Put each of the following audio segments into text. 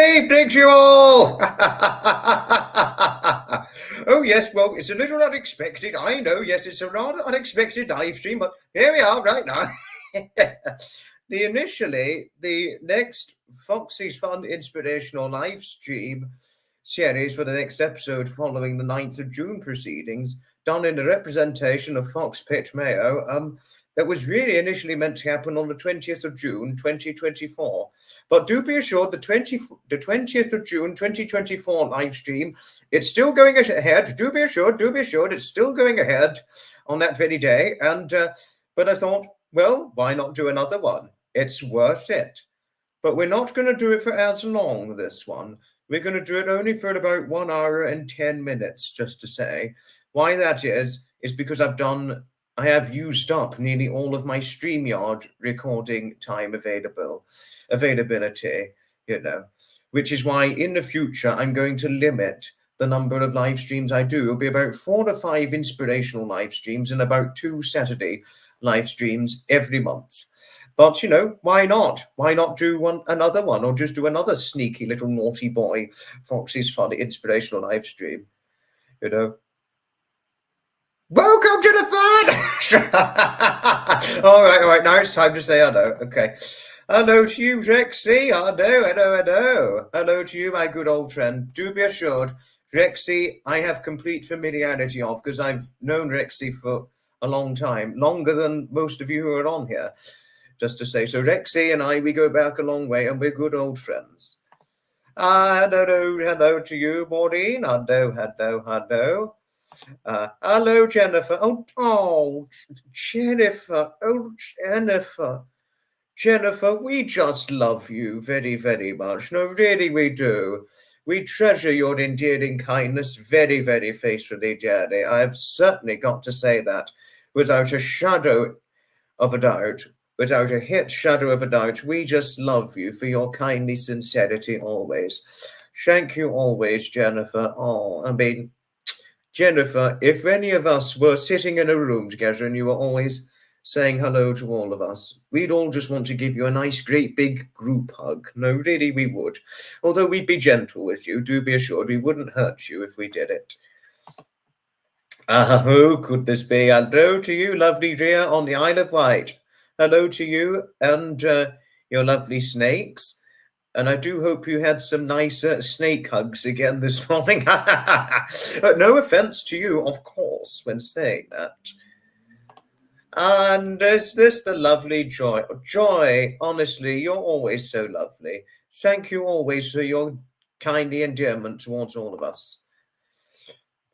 evening to you all! Oh, yes, well, it's a little unexpected. I know, yes, it's a rather unexpected live stream, but here we are right now. The next Foxy's Fun Inspirational Live Stream series for the next episode following the 9th of June proceedings, done in the representation of Fox Pitch Mayo, that was really initially meant to happen on the 20th of June, 2024. But do be assured, the 20th of June, 2024 live stream, it's still going ahead. Do be assured, it's still going ahead on that very day. And but I thought, well, why not do another one? It's worth it. But we're not going to do it for as long, this one. We're going to do it only for about 1 hour and 10 minutes, just to say. Why that is because I have used up nearly all of my StreamYard recording time availability, which is why in the future I'm going to limit the number of live streams I do. It'll be about 4 to 5 inspirational live streams and about 2 Saturday live streams every month. But, why not? Why not do another one, or just do another sneaky little naughty boy Foxy's Fun Inspirational live stream, Welcome to the fun! All right, now it's time to say hello. Okay. Hello to you, Rexy. Hello. Hello to you, my good old friend. Do be assured, Rexy, I have complete familiarity of, because I've known Rexy for a long time, longer than most of you who are on here, just to say. So Rexy and I, we go back a long way, and we're good old friends. Hello to you, Maureen. Hello. Hello, Jennifer. Oh, Jennifer. Oh, Jennifer. Jennifer, we just love you very, very much. No, really, we do. We treasure your endearing kindness very, very faithfully, dearly. I have certainly got to say that without a shadow of a doubt. Without a hit shadow of a doubt, we just love you for your kindly sincerity always. Thank you always, Jennifer. Oh, Jennifer, if any of us were sitting in a room together and you were always saying hello to all of us, we'd all just want to give you a nice, great, big group hug. No, really, we would. Although we'd be gentle with you, do be assured we wouldn't hurt you if we did it. Who could this be? Hello to you, lovely dear, on the Isle of Wight. Hello to you and your lovely snakes. And I do hope you had some nice snake hugs again this morning. No offense to you, of course, when saying that. And is this the lovely Joy? Joy, honestly, you're always so lovely. Thank you always for your kindly endearment towards all of us.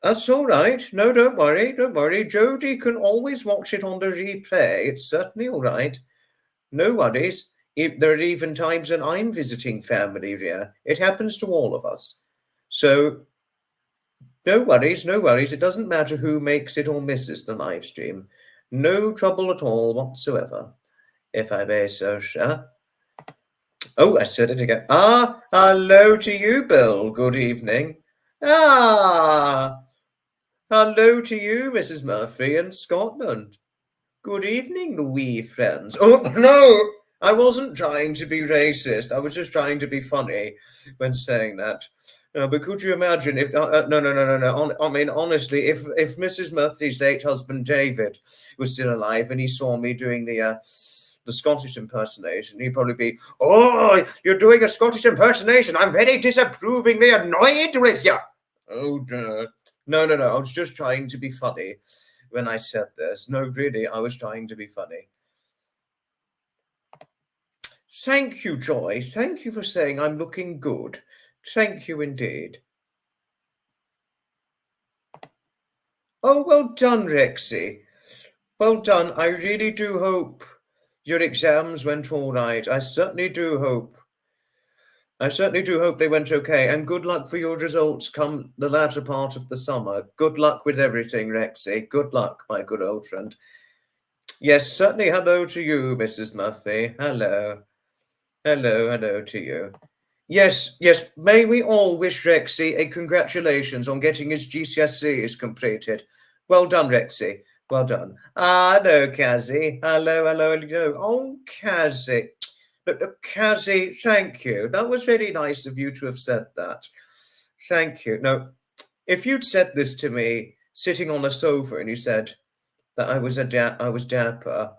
That's all right. No, don't worry. Jodie can always watch it on the replay. It's certainly all right. No worries. There are even times when I'm visiting family here. It happens to all of us. So no worries. It doesn't matter who makes it or misses the live stream. No trouble at all whatsoever, if I may so say. Oh, I said it again. Hello to you, Bill. Good evening. Hello to you, Mrs. Murphy in Scotland. Good evening, wee friends. Oh, no! I wasn't trying to be racist. I was just trying to be funny when saying that. But could you imagine if... No. I mean, honestly, if Mrs. Murphy's late husband, David, was still alive and he saw me doing the Scottish impersonation, he'd probably be, oh, you're doing a Scottish impersonation. I'm very disapprovingly annoyed with you. Oh, no. I was just trying to be funny when I said this. No, really, I was trying to be funny. Thank you, Joy. Thank you for saying I'm looking good. Thank you indeed. Oh, well done, Rexy. Well done. I really do hope your exams went all right. I certainly do hope they went okay. And good luck for your results come the latter part of the summer. Good luck with everything, Rexy. Good luck, my good old friend. Yes, certainly hello to you, Mrs. Murphy. Hello to you. Yes, may we all wish Rexy a congratulations on getting his GCSEs completed. Well done, Rexy. Well done. Hello, Kazzy. Hello. Oh, Kazzy. Kazi, thank you. That was really nice of you to have said that. Thank you. No, if you'd said this to me sitting on a sofa and you said that I was dapper,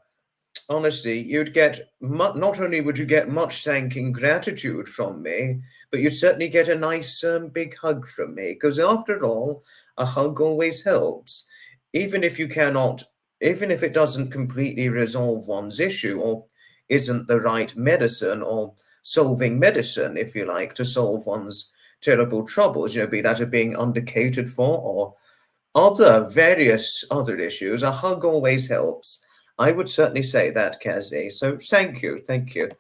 honestly, you'd get not only would you get much thanking gratitude from me, but you'd certainly get a nice big hug from me. Because after all, a hug always helps, even if you cannot, even if it doesn't completely resolve one's issue or isn't the right medicine or solving medicine, if you like, to solve one's terrible troubles. You know, be that of being undercatered for or other various other issues. A hug always helps. I would certainly say that, Kazi. So thank you, thank you.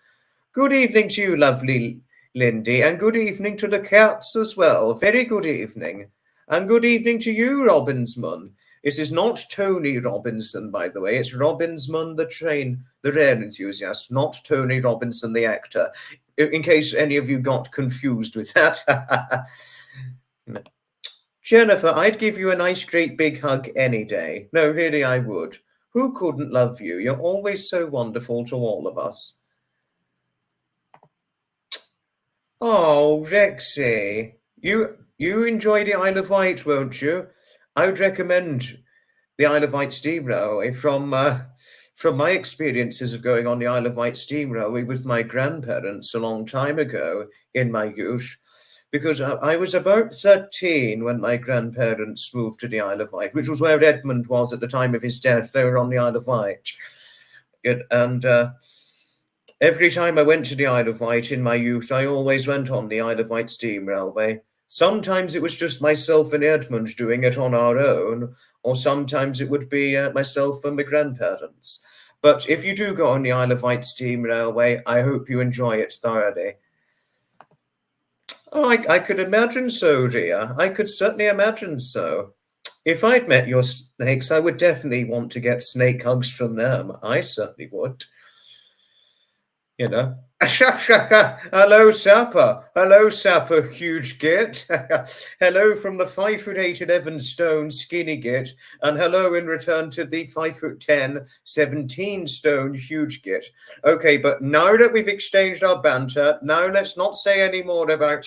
Good evening to you, lovely Lindy, and good evening to the cats as well. Very good evening. And good evening to you, Robinsman. This is not Tony Robinson, by the way. It's Robinsman, the rail enthusiast, not Tony Robinson, the actor. In case any of you got confused with that. Jennifer, I'd give you a nice, great big hug any day. No, really, I would. Who couldn't love you? You're always so wonderful to all of us. Oh, Rexy, you enjoy the Isle of Wight, won't you? I would recommend the Isle of Wight steam railway from my experiences of going on the Isle of Wight steam railway with my grandparents a long time ago in my youth. Because I was about 13 when my grandparents moved to the Isle of Wight, which was where Edmund was at the time of his death. They were on the Isle of Wight. And every time I went to the Isle of Wight in my youth, I always went on the Isle of Wight steam railway. Sometimes it was just myself and Edmund doing it on our own, or sometimes it would be myself and my grandparents. But if you do go on the Isle of Wight steam railway, I hope you enjoy it thoroughly. Oh, I could imagine so, Ria. I could certainly imagine so. If I'd met your snakes, I would definitely want to get snake hugs from them. I certainly would. You know. Hello, Sapper. Hello, Sapper, huge git. Hello from the 5'8" 11 stone skinny git. And hello in return to the 5'10" 17 stone huge git. Okay, but now that we've exchanged our banter, now let's not say any more about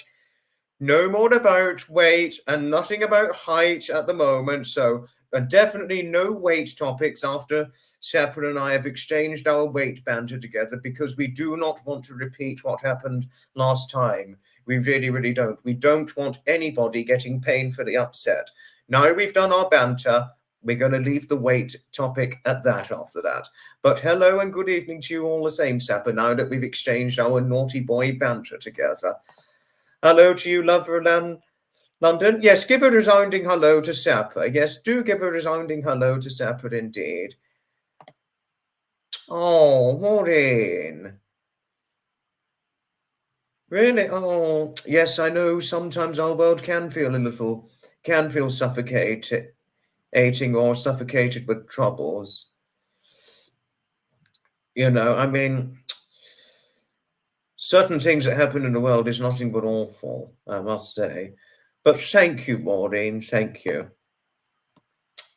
no more about weight and nothing about height at the moment. So definitely no weight topics after Sapper and I have exchanged our weight banter together, because we do not want to repeat what happened last time. We really, really don't. We don't want anybody getting painfully upset. Now we've done our banter, we're going to leave the weight topic at that after that. But hello and good evening to you all the same, Sapper, now that we've exchanged our naughty boy banter together. Hello to you, Loverland, London. Yes, give a resounding hello to Sapper. Yes, do give a resounding hello to Sapper indeed. Oh, Maureen. Really? Oh, yes, I know sometimes our world can feel suffocating or suffocated with troubles. You know, I mean, certain things that happen in the world is nothing but awful, I must say. But thank you, Maureen, thank you.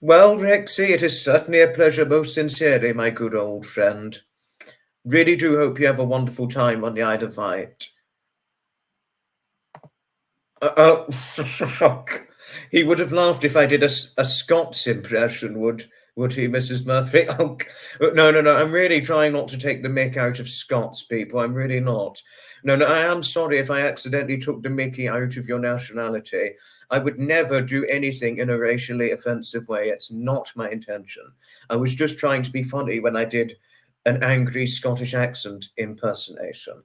Well, Rexy, it is certainly a pleasure, most sincerely, my good old friend. Really do hope you have a wonderful time on the Isle of Wight. He would have laughed if I did a Scots impression, would he, Mrs. Murphy? Oh, no. I'm really trying not to take the mick out of Scots people. I'm really not. No, I am sorry if I accidentally took the mickey out of your nationality. I would never do anything in a racially offensive way. It's not my intention. I was just trying to be funny when I did an angry Scottish accent impersonation.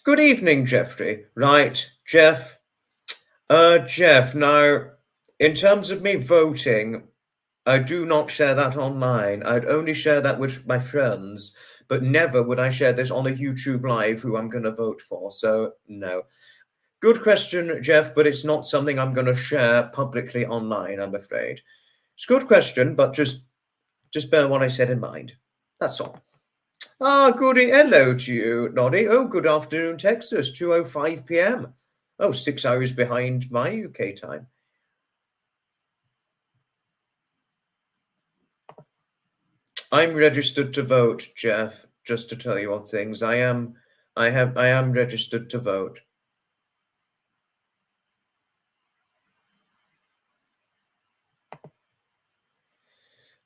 Good evening, Jeffrey. Right, Jeff. Jeff, now, in terms of me voting, I do not share that online. I'd only share that with my friends, but never would I share this on a YouTube Live who I'm going to vote for. So, no. Good question, Jeff, but it's not something I'm going to share publicly online, I'm afraid. It's a good question, but just bear what I said in mind. That's all. Ah, goody. Hello to you, Noddy. Oh, good afternoon, Texas. 2:05 p.m. Oh, 6 hours behind my UK time. I'm registered to vote, Jeff, just to tell you all things. I am registered to vote.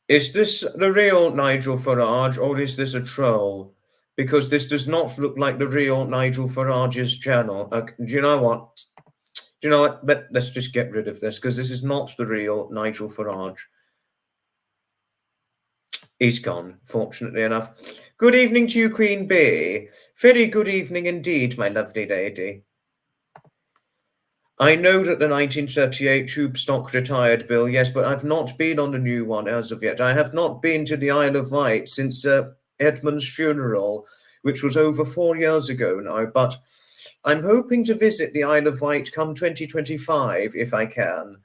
Is this the real Nigel Farage or is this a troll? Because this does not look like the real Nigel Farage's channel. Do you know what? Do you know what? Let's just get rid of this because this is not the real Nigel Farage. He's gone, fortunately enough. Good evening to you, Queen Bee. Very good evening indeed, my lovely lady. I know that the 1938 Tube Stock Retired Bill, yes, but I've not been on the new one as of yet. I have not been to the Isle of Wight since Edmund's funeral, which was over 4 years ago now, but I'm hoping to visit the Isle of Wight come 2025 if I can,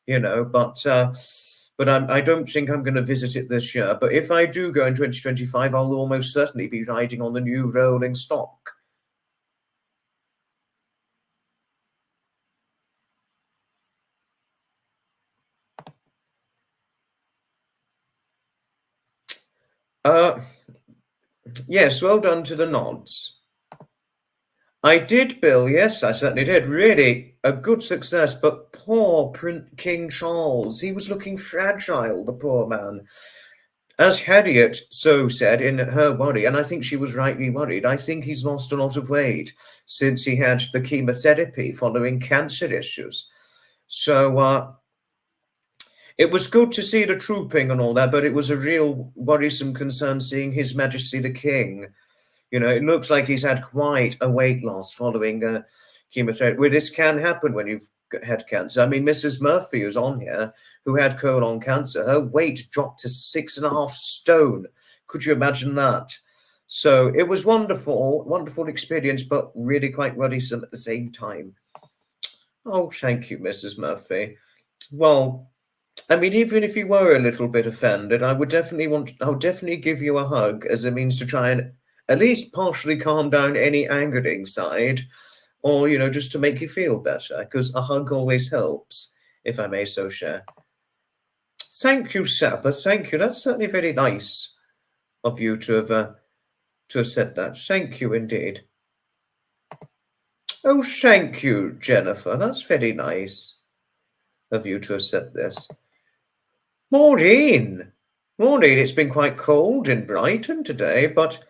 but I don't think I'm going to visit it this year. But if I do go in 2025, I'll almost certainly be riding on the new rolling stock. Yes, well done to the nods. I did, Bill. Yes, I certainly did. Really, a good success. But poor King Charles, he was looking fragile, the poor man. As Harriet so said in her worry, and I think she was rightly worried, I think he's lost a lot of weight since he had the chemotherapy following cancer issues. So it was good to see the trooping and all that, but it was a real worrisome concern seeing His Majesty the King. It looks like he's had quite a weight loss following chemotherapy. Well, this can happen when you've had cancer. I mean, Mrs. Murphy, who's on here, who had colon cancer, her weight dropped to 6.5 stone. Could you imagine that? So it was wonderful, wonderful experience, but really quite worrisome at the same time. Oh, thank you, Mrs. Murphy. Well, I mean, even if you were a little bit offended, I would definitely give you a hug as a means to try and at least partially calm down any angering side, or, just to make you feel better, because a hug always helps, if I may so share. Thank you, Sapper. Thank you. That's certainly very nice of you to have said that. Thank you indeed. Oh, thank you, Jennifer. That's very nice of you to have said this. Maureen, it's been quite cold in Brighton today, but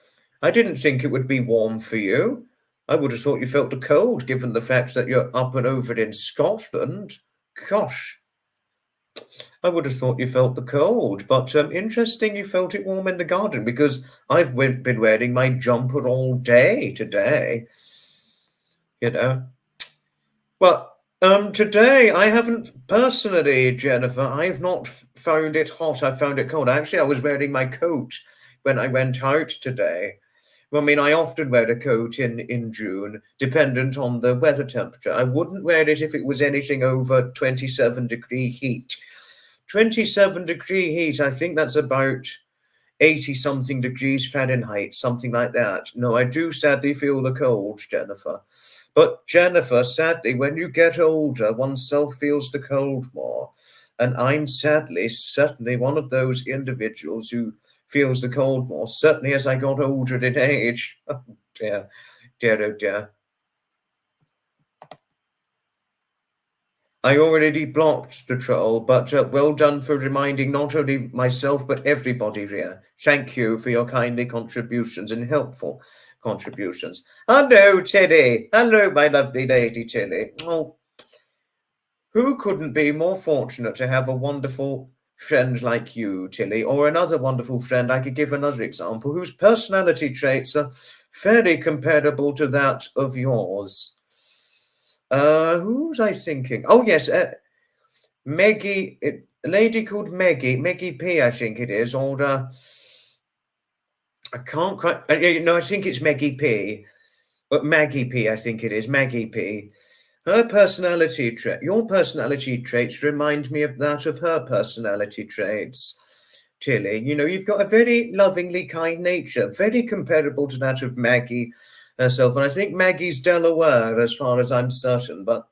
I didn't think it would be warm for you. I would have thought you felt the cold, given the fact that you're up and over in Scotland. Gosh, I would have thought you felt the cold, but interesting you felt it warm in the garden, because I've been wearing my jumper all day today, Well, today I haven't personally, Jennifer, I've not found it hot. I found it cold. Actually, I was wearing my coat when I went out today. Well, I mean, I often wear a coat in June, dependent on the weather temperature. I wouldn't wear it if it was anything over 27-degree heat. 27-degree heat, I think that's about 80-something degrees Fahrenheit, something like that. No, I do sadly feel the cold, Jennifer. But Jennifer, sadly, when you get older, oneself feels the cold more. And I'm certainly one of those individuals who feels the cold more, certainly as I got older in age. Oh dear, oh dear. I already blocked the troll, but well done for reminding not only myself, but everybody here. Thank you for your kindly contributions and helpful contributions. Hello, Tilly. Hello, my lovely lady Tilly. Oh, who couldn't be more fortunate to have a wonderful friend like you, Tilly, or another wonderful friend? I could give another example, whose personality traits are fairly comparable to that of yours. Who was I thinking? Oh, yes, Maggie, a lady called Maggie P, I think it is, or I can't quite, I think it's Maggie P, but Maggie P, I think it is, Maggie P. Your personality traits remind me of that of her personality traits, Tilly. You've got a very lovingly kind nature, very comparable to that of Maggie herself. And I think Maggie's Delaware, as far as I'm certain. But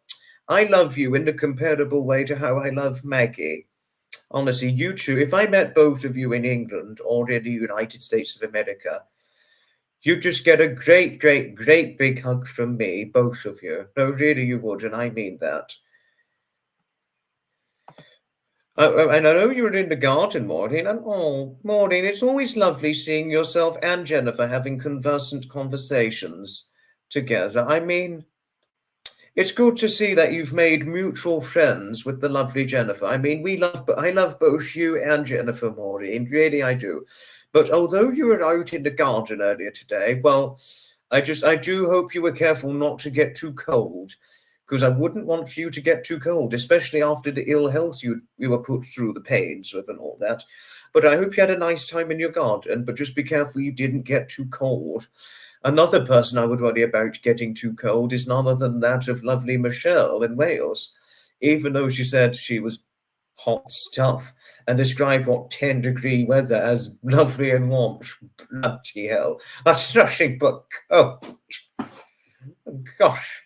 I love you in a comparable way to how I love Maggie. Honestly, you two, if I met both of you in England or in the United States of America, you'd just get a great, great, great big hug from me, both of you. No, really, you would, and I mean that. And I know you were in the garden, Maureen, and oh, Maureen, it's always lovely seeing yourself and Jennifer having conversant conversations together. I mean, it's good to see that you've made mutual friends with the lovely Jennifer. I mean, I love both you and Jennifer, Maureen, really I do. But although you were out in the garden earlier today, well, I do hope you were careful not to get too cold, because I wouldn't want you to get too cold, especially after the ill health you were put through the pains with and all that. But I hope you had a nice time in your garden, but just be careful you didn't get too cold. Another person I would worry about getting too cold is none other than that of lovely Michelle in Wales, even though she said she was hot stuff and described what 10-degree weather as lovely and warm. Bloody hell. That's nothing but cold. Gosh.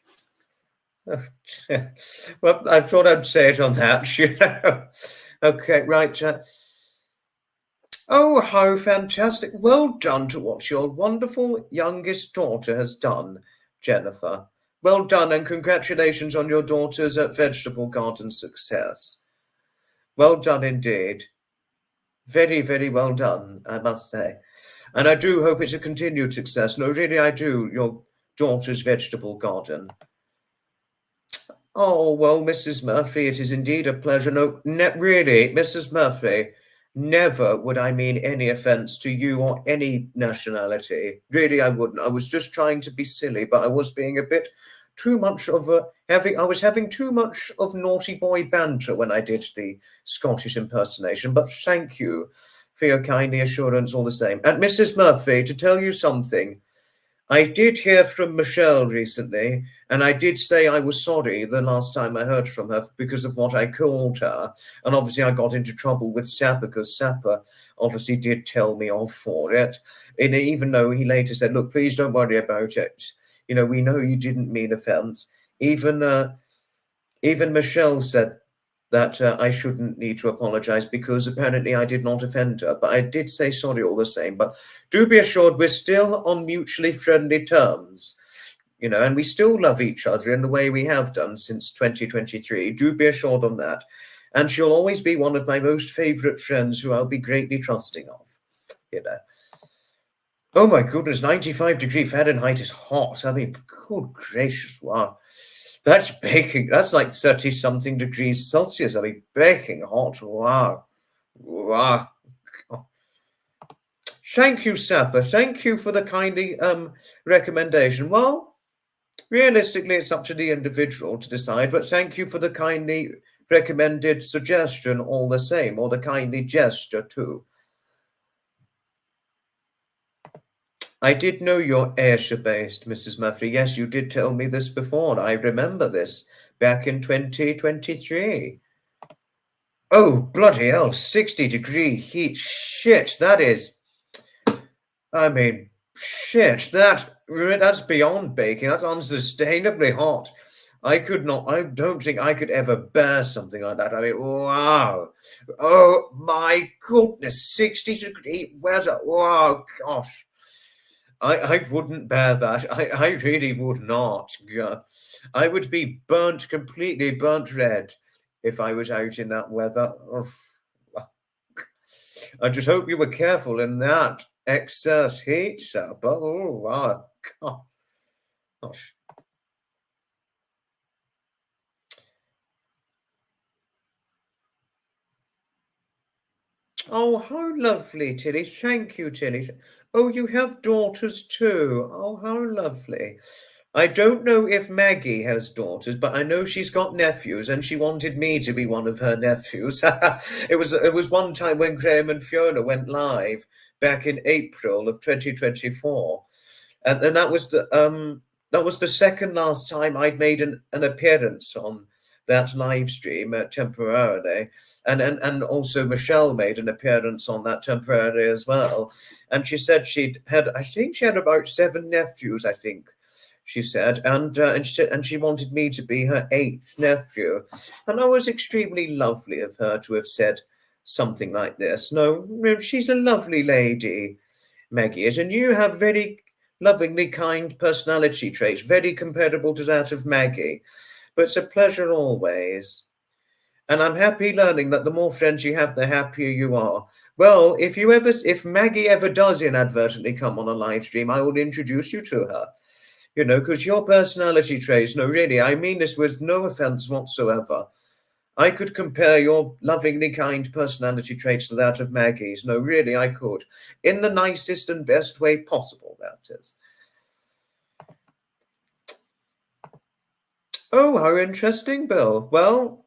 Well, I thought I'd say it on that, you know. Okay, right. Oh, how fantastic. Well done to what your wonderful youngest daughter has done, Jennifer. Well done, and congratulations on your daughter's vegetable garden success. Well done indeed. Very, very well done, I must say. And I do hope it's a continued success. No, really, I do, your daughter's vegetable garden. Oh, well, Mrs. Murphy, it is indeed a pleasure. No, really, Mrs. Murphy, never would I mean any offense to you or any nationality. Really, I wouldn't. I was just trying to be silly, but I was being a bit too much of I was having too much of naughty boy banter when I did the Scottish impersonation. But thank you for your kindly assurance all the same. And Mrs. Murphy, to tell you something, I did hear from Michelle recently, and I did say I was sorry the last time I heard from her because of what I called her. And obviously I got into trouble with Sapper because Sapper obviously did tell me off for it. And even though he later said, look, please don't worry about it. You know, we know you didn't mean offense. Even Michelle said that I shouldn't need to apologize because apparently I did not offend her. But I did say sorry all the same. But do be assured we're still on mutually friendly terms, you know, and we still love each other in the way we have done since 2023. Do be assured on that. And she'll always be one of my most favorite friends who I'll be greatly trusting of, you know. Oh my goodness, 95-degree Fahrenheit is hot. I mean, good gracious, wow. That's baking. That's like 30-something degrees Celsius. I mean, baking hot. Wow. Wow. Thank you, Sapper. Thank you for the kindly recommendation. Well, realistically, it's up to the individual to decide, but thank you for the kindly recommended suggestion all the same, or the kindly gesture too. I did know you're Ayrshire-based, Mrs. Murphy. Yes, you did tell me this before. I remember this back in 2023. Oh, bloody hell, 60-degree heat. Shit, that is... I mean, shit, that's beyond baking. That's unsustainably hot. I don't think I could ever bear something like that. I mean, wow. Oh, my goodness, 60-degree weather. Wow, gosh. I wouldn't bear that. I really would not. Yeah. I would be completely burnt red if I was out in that weather. Oof. I just hope you were careful in that excess heat, sir. But oh, my gosh. Oh, how lovely, Tilly. Thank you, Tilly. Oh, you have daughters too. Oh, how lovely. I don't know if Maggie has daughters, but I know she's got nephews, and she wanted me to be one of her nephews. It was one time when Graham and Fiona went live back in April of 2024, and then that was the second last time I'd made an appearance on that live stream temporarily, and also Michelle made an appearance on that temporarily as well, and she said I think she had about 7 nephews, I think she said, and she wanted me to be her 8th nephew, and that was extremely lovely of her to have said something like this. No, no, she's a lovely lady, Maggie is, and you have very lovingly kind personality traits, very comparable to that of Maggie. But it's a pleasure always. And I'm happy learning that the more friends you have, the happier you are. Well, if Maggie ever does inadvertently come on a live stream, I will introduce you to her. You know, because your personality traits, no, really, I mean this with no offense whatsoever. I could compare your lovingly kind personality traits to that of Maggie's. No, really, I could. In the nicest and best way possible, that is. Oh, how interesting, Bill. Well,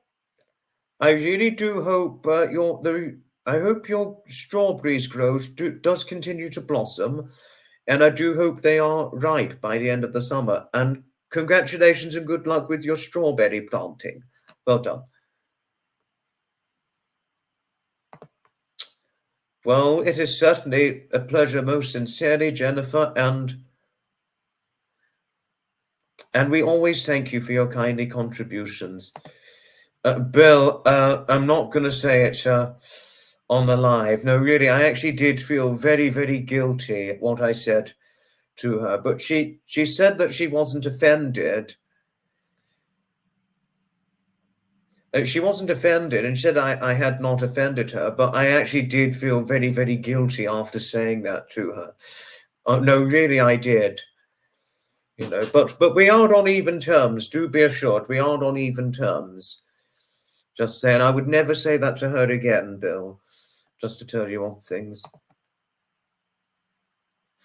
I really do hope I hope your strawberries growth does continue to blossom, and I do hope they are ripe by the end of the summer. And congratulations and good luck with your strawberry planting. Well done. Well, it is certainly a pleasure, most sincerely, Jennifer, and we always thank you for your kindly contributions. Bill, I'm not going to say it on the live. No, really, I actually did feel very, very guilty at what I said to her, but she said that she wasn't offended. She wasn't offended and said I had not offended her, but I actually did feel very, very guilty after saying that to her. No, really, I did. You know, but we aren't on even terms. Do be assured, we aren't on even terms. Just saying, I would never say that to her again, Bill. Just to tell you on things.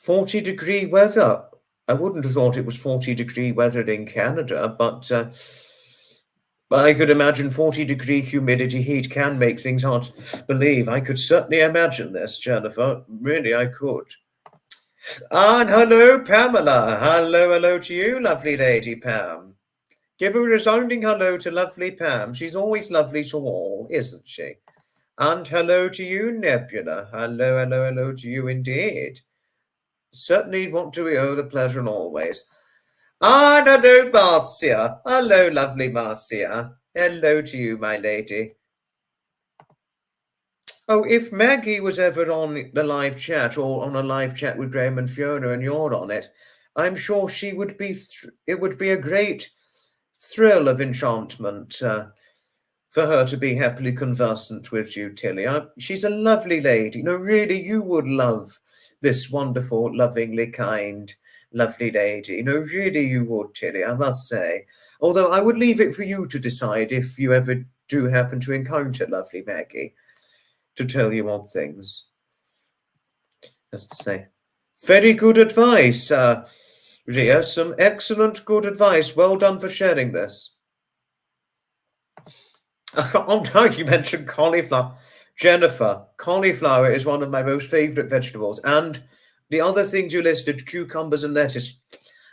40-degree weather. I wouldn't have thought it was 40-degree weather in Canada, but I could imagine 40-degree humidity heat can make things hard to believe. I could certainly imagine this, Jennifer. Really, I could. And hello, Pamela. Hello to you, lovely lady Pam. Give a resounding hello to lovely Pam. She's always lovely to all, isn't she? And hello to you, Nebula. Hello to you indeed. Certainly want to we owe the pleasure and always. And hello, Marcia. Hello, lovely Marcia. Hello to you, my lady. Oh, if Maggie was ever on the live chat or on a live chat with Graham and Fiona and you're on it, I'm sure she would be, it would be a great thrill of enchantment for her to be happily conversant with you, Tilly. She's a lovely lady. No, really, you would love this wonderful, lovingly kind, lovely lady. No, really, you would, Tilly, I must say. Although I would leave it for you to decide if you ever do happen to encounter lovely Maggie, to tell you on things. As to say, very good advice, Ria. Some excellent, good advice. Well done for sharing this. Oh no, you mentioned cauliflower. Jennifer, cauliflower is one of my most favourite vegetables. And the other things you listed, cucumbers and lettuce.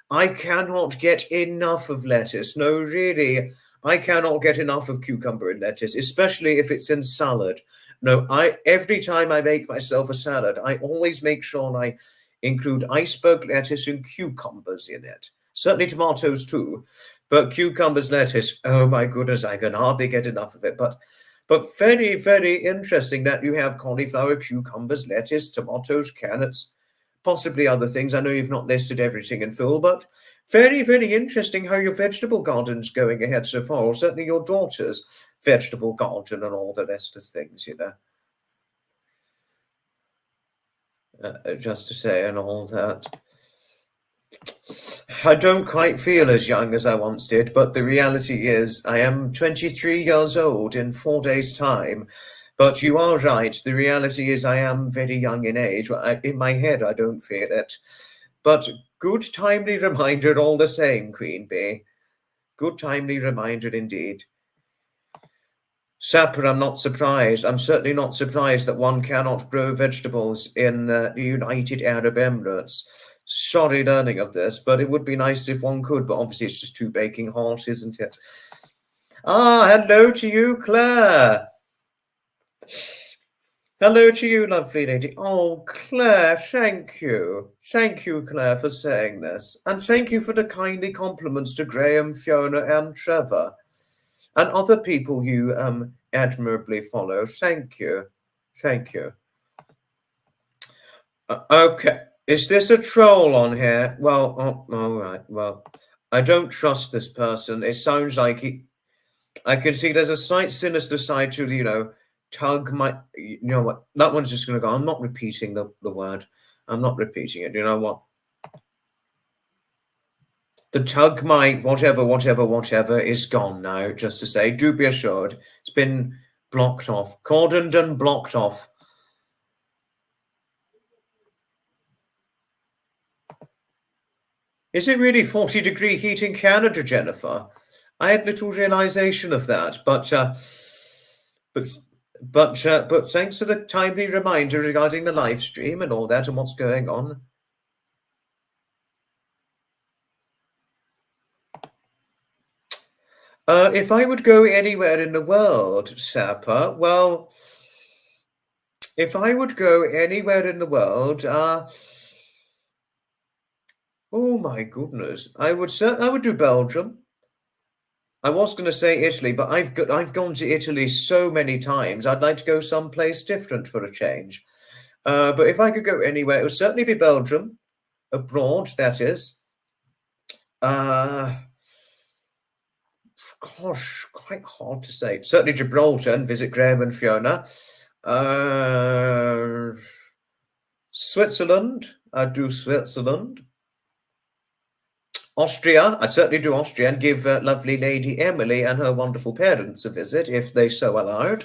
I cannot get enough of lettuce. No, really, I cannot get enough of cucumber and lettuce, especially if it's in salad. No, every time I make myself a salad, I always make sure I include iceberg lettuce and cucumbers in it. Certainly tomatoes too, but cucumbers, lettuce, oh my goodness, I can hardly get enough of it. But very, very interesting that you have cauliflower, cucumbers, lettuce, tomatoes, carrots, possibly other things. I know you've not listed everything in full, but very, very interesting how your vegetable garden's going ahead so far, or certainly your daughter's vegetable garden and all the rest of things, you know. Just to say, and all that. I don't quite feel as young as I once did, but the reality is I am 23 years old in 4 days' time. But you are right. The reality is I am very young in age. In my head, I don't feel it. But good timely reminder all the same, Queen Bee. Good timely reminder indeed. Sapper, I'm not surprised. I'm certainly not surprised that one cannot grow vegetables in the United Arab Emirates. Sorry learning of this, but it would be nice if one could, but obviously it's just too baking hot, isn't it? Ah, hello to you, Claire. Hello to you, lovely lady. Oh, Claire, thank you. Thank you, Claire, for saying this. And thank you for the kindly compliments to Graham, Fiona, and Trevor. And other people you admirably follow. Thank you. Thank you. Okay. Is this a troll on here? Well, all right. Well, I don't trust this person. It sounds like I can see there's a slight sinister side to the, tug my, you know what? That one's just going to go. I'm not repeating the word. I'm not repeating it. You know what? The tug my whatever is gone now, just to say. Do be assured. It's been blocked off. Cordoned and blocked off. Is it really 40-degree heat in Canada, Jennifer? I had little realization of that, but thanks for the timely reminder regarding the live stream and all that and what's going on. If I would go anywhere in the world, Sapper, well, if I would go anywhere in the world, oh my goodness, I would do Belgium. I was going to say Italy, but I've gone to Italy so many times. I'd like to go someplace different for a change. But if I could go anywhere, it would certainly be Belgium, abroad, that is. Gosh, quite hard to say. Certainly Gibraltar and visit Graham and Fiona. Switzerland, I'd do Switzerland. Austria, I'd certainly do Austria and give lovely Lady Emily and her wonderful parents a visit, if they so allowed.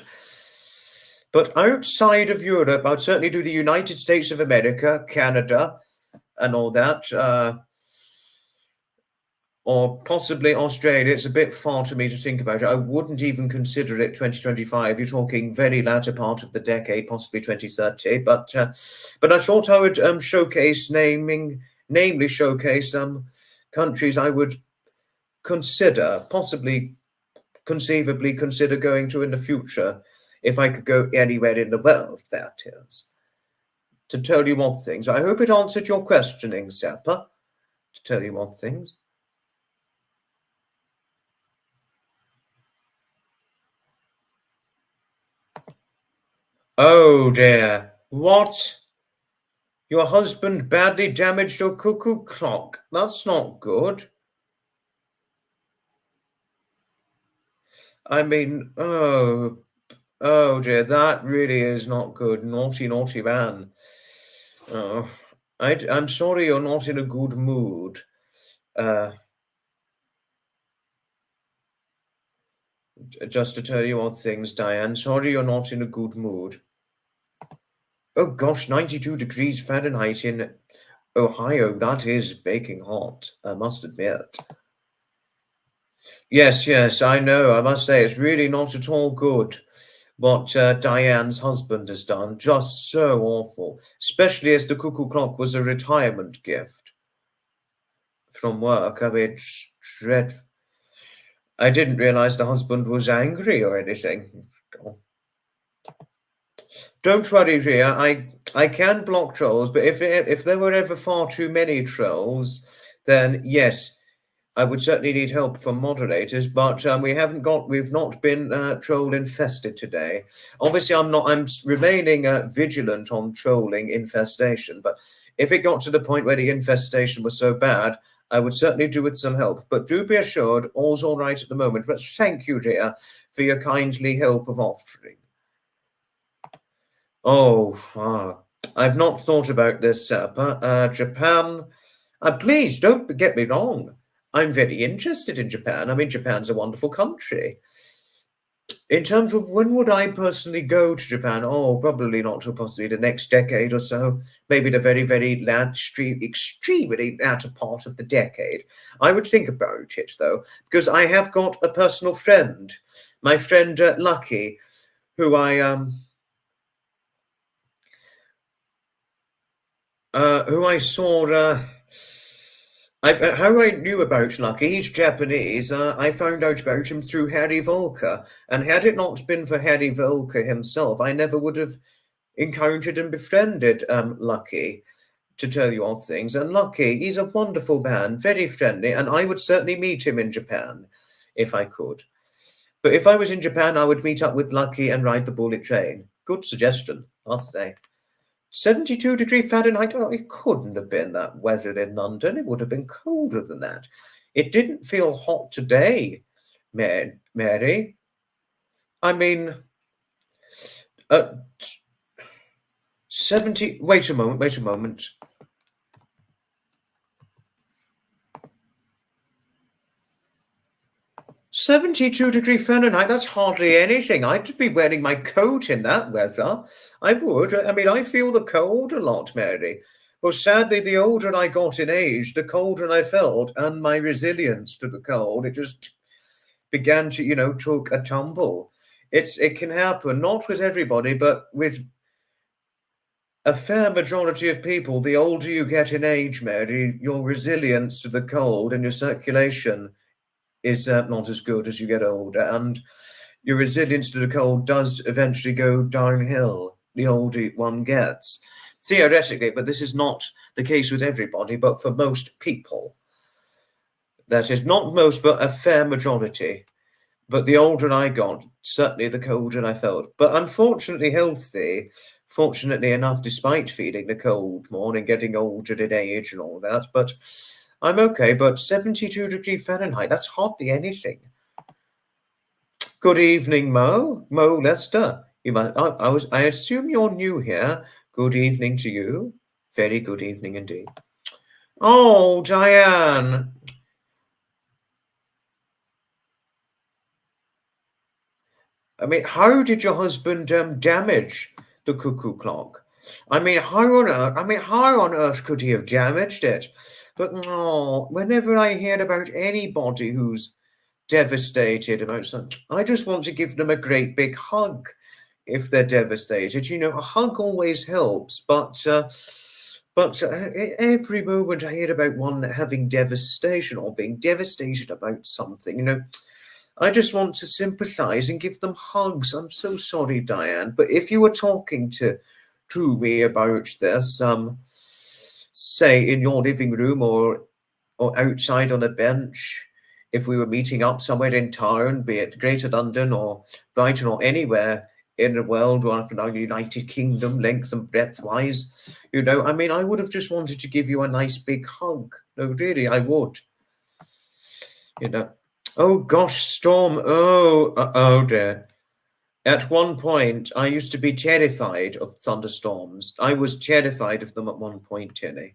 But outside of Europe, I'd certainly do the United States of America, Canada, and all that. Or possibly Australia. It's a bit far to me to think about it. I wouldn't even consider it 2025. You're talking very latter part of the decade, possibly 2030. But I thought I would showcase namely showcase countries I would consider, possibly conceivably consider going to in the future if I could go anywhere in the world, that is. To tell you what things. I hope it answered your questioning, Sapper. To tell you what things. Oh dear. What? Your husband badly damaged your cuckoo clock. That's not good. I mean, oh dear, that really is not good. Naughty, naughty man. Oh, I'm sorry you're not in a good mood. Just to tell you odd things, Diane. Sorry you're not in a good mood. Oh gosh, 92 degrees Fahrenheit in Ohio. That is baking hot, I must admit. Yes, I know. I must say it's really not at all good what Diane's husband has done. Just so awful, especially as the cuckoo clock was a retirement gift from work. I mean, it's dreadful. I didn't realize the husband was angry or anything. Don't worry, Ria. I can block trolls, but if there were ever far too many trolls, then yes, I would certainly need help from moderators. But we've not been troll infested today. Obviously, I'm remaining vigilant on trolling infestation. But if it got to the point where the infestation was so bad, I would certainly do with some help. But do be assured, all's all right at the moment. But thank you, Ria, for your kindly help of offering. Oh, I've not thought about this, but Japan. Please don't get me wrong. I'm very interested in Japan. I mean, Japan's a wonderful country. In terms of when would I personally go to Japan? Oh, probably not till possibly the next decade or so. Maybe the very, very extremely latter part of the decade. I would think about it, though, because I have got a personal friend, my friend Lucky, who I saw. How I knew about Lucky, he's Japanese. I found out about him through Harry Volker, and had it not been for Harry Volker himself, I never would have encountered and befriended Lucky, to tell you all things. And Lucky, he's a wonderful man, very friendly, and I would certainly meet him in Japan if I could. But if I was in Japan, I would meet up with Lucky and ride the bullet train. Good suggestion, I'll say. 72-degree Fahrenheit. Oh, it couldn't have been that weather in London. It would have been colder than that. It didn't feel hot today, Mary. I mean, uh, 70. Wait a moment. Wait a moment. 72-degree Fahrenheit, that's hardly anything. I'd be wearing my coat in that weather. I would. I mean, I feel the cold a lot, Mary. Well, sadly, the older I got in age, the colder I felt, and my resilience to the cold, it just began to, took a tumble. It can happen, not with everybody, but with a fair majority of people. The older you get in age, Mary, your resilience to the cold and your circulation is not as good as you get older, and your resilience to the cold does eventually go downhill the older one gets, theoretically, but this is not the case with everybody, but for most people. That is, not most, but a fair majority. But the older I got, certainly the colder I felt. But I'm fortunately healthy, fortunately enough, despite feeling the cold more and getting older in age and all that. But I'm okay. But 72-degree Fahrenheit, that's hardly anything. Good evening, Mo. Mo Lester. I assume you're new here. Good evening to you. Very good evening indeed. Oh, Diane. I mean, how did your husband damage the cuckoo clock? I mean, how on earth could he have damaged it? But no, whenever I hear about anybody who's devastated about something, I just want to give them a great big hug if they're devastated. A hug always helps, but every moment I hear about one having devastation or being devastated about something, I just want to sympathize and give them hugs. I'm so sorry, Diane. But if you were talking to me about this, say in your living room or outside on a bench, if we were meeting up somewhere in town, be it Greater London or Brighton or anywhere in the world or up in the United Kingdom, length and breadth wise, I would have just wanted to give you a nice big hug. No, really, I would. Oh gosh, Storm. Oh dear. At one point, I used to be terrified of thunderstorms. I was terrified of them at one point, Tilly.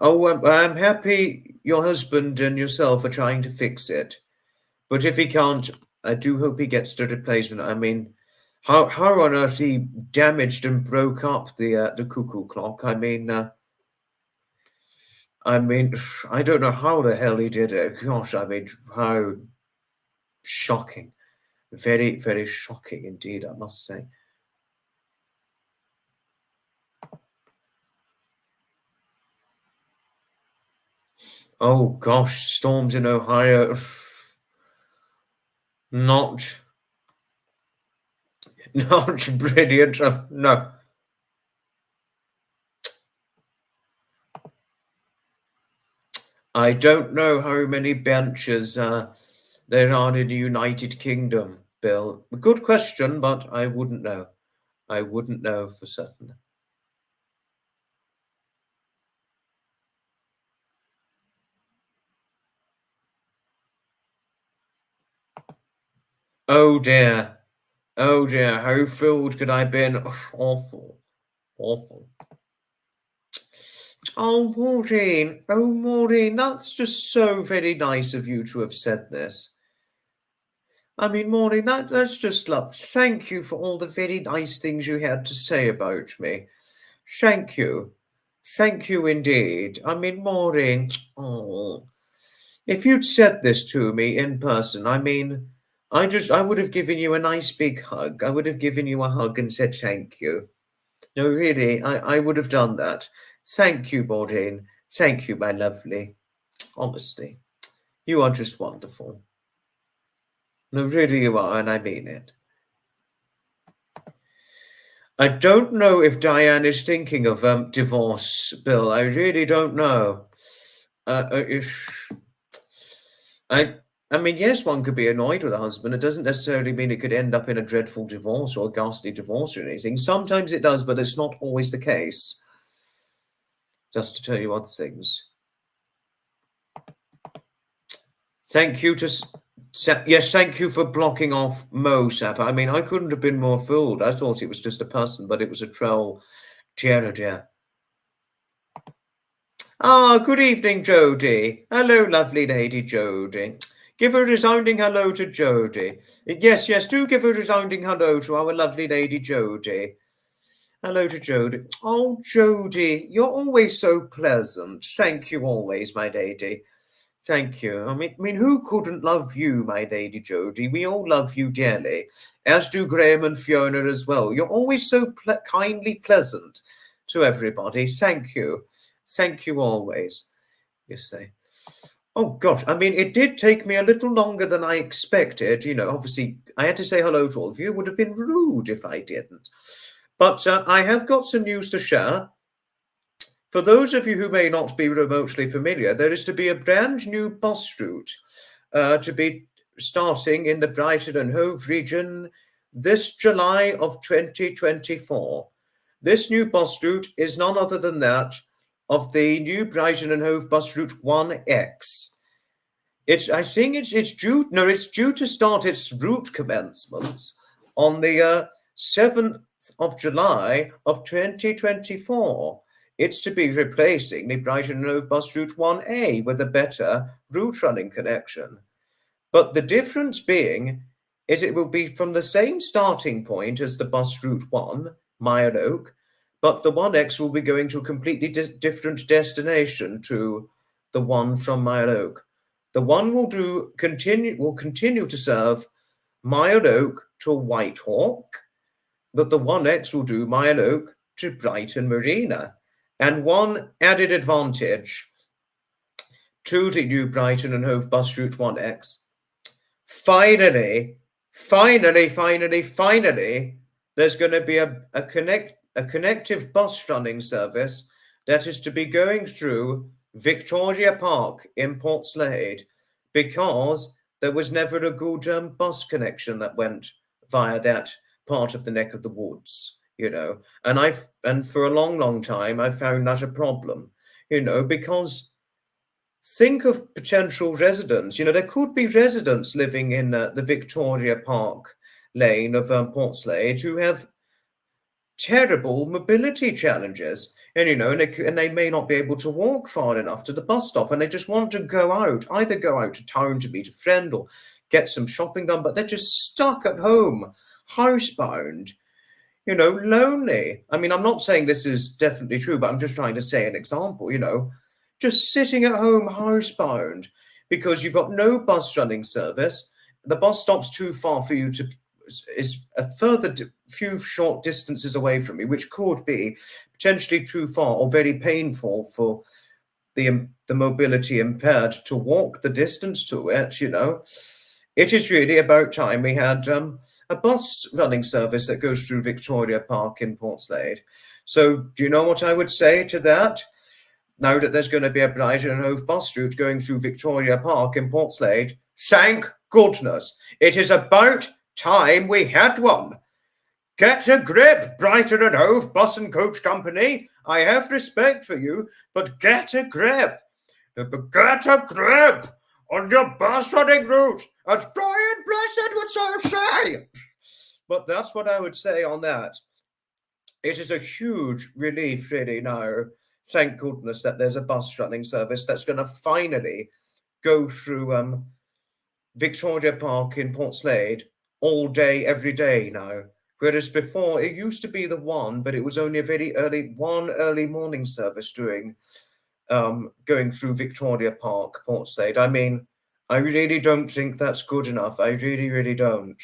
Oh, I'm happy your husband and yourself are trying to fix it. But if he can't, I do hope he gets the replacement. I mean, how on earth he damaged and broke up the cuckoo clock? I mean, I don't know how the hell he did it. Gosh, I mean, how shocking. Very, very shocking indeed, I must say. Oh gosh, storms in Ohio. Not brilliant. No. I don't know how many benches there are in the United Kingdom, Bill. Good question, but I wouldn't know. I wouldn't know for certain. Oh dear. Oh dear. How filled could I have been? Awful. Awful. Oh, Maureen. Oh, Maureen. That's just so very nice of you to have said this. I mean, Maureen, that's just love. Thank you for all the very nice things you had to say about me. Thank you. Thank you indeed. I mean, Maureen, oh, if you'd said this to me in person, I would have given you a nice big hug. I would have given you a hug and said thank you. No, really, I would have done that. Thank you, Maureen. Thank you, my lovely. Honestly, you are just wonderful. No, really you are, and I mean it. I don't know if Diane is thinking of divorce, Bill. I really don't know. If I I mean, yes, one could be annoyed with a husband. It doesn't necessarily mean it could end up in a dreadful divorce or a ghastly divorce or anything. Sometimes it does, but it's not always the case. Just to tell you other things. Thank you to yes, thank you for blocking off Mo Sapper. I mean, I couldn't have been more fooled. I thought it was just a person, but it was a troll. Dear, dear. Ah, good evening, Jodie. Hello, lovely lady Jodie. Give a resounding hello to Jodie. Yes, yes, do give a resounding hello to our lovely lady Jodie. Hello to Jodie. Oh, Jodie, you're always so pleasant. Thank you always, my lady. Thank you. I mean, who couldn't love you, my lady Jodie? We all love you dearly, as do Graham and Fiona as well. You're always so kindly pleasant to everybody. Thank you. Thank you always. Yes, they. Oh, gosh. I mean, it did take me a little longer than I expected. You know, obviously, I had to say hello to all of you. It would have been rude if I didn't. But I have got some news to share. For those of you who may not be remotely familiar, there is to be a brand new bus route to be starting in the Brighton and Hove region this July of 2024. This new bus route is none other than that of the new Brighton and Hove bus route 1X. I think it's due to start its route commencements on the 7th of July of 2024. It's to be replacing the Brighton and Hove bus route 1A with a better route running connection. But the difference being is it will be from the same starting point as the bus route 1, Mile Oak, but the 1X will be going to a completely different destination to the one from Mile Oak. The one will continue to serve Mile Oak to Whitehawk, but the 1X will do Mile Oak to Brighton Marina. And one added advantage to the new Brighton and Hove bus route 1X. Finally, there's going to be a connective bus running service that is to be going through Victoria Park in Portslade, because there was never a good bus connection that went via that part of the neck of the woods, you know. And for a long time I've found that a problem, you know, because think of potential residents. You know, there could be residents living in the Victoria Park lane of Portslade who have terrible mobility challenges, and you know, and they may not be able to walk far enough to the bus stop, and they just want to go out, either go out to town to meet a friend or get some shopping done, but they're just stuck at home, housebound, you know, lonely. I mean, I'm not saying this is definitely true, but I'm just trying to say an example, you know, just sitting at home, housebound, because you've got no bus running service. The bus stop's too far for you to, is a further few short distances away from you, which could be potentially too far or very painful for the mobility impaired to walk the distance to it, you know. It is really about time we had a bus running service that goes through Victoria Park in Portslade. So do you know what I would say to that? Now that there's going to be a Brighton and Hove bus route going through Victoria Park in Portslade, thank goodness. It is about time we had one. Get a grip, Brighton and Hove Bus and Coach Company. I have respect for you, but get a grip. Get a grip on your bus running route, as Brian Blessed would so say. But that's what I would say on that. It is a huge relief, really, now. Thank goodness that there's a bus running service that's going to finally go through Victoria Park in Portslade all day, every day now. Whereas before, it used to be the one, but it was only a very early morning service going through Victoria Park, Portslade. I mean, I really don't think that's good enough. I really, really don't.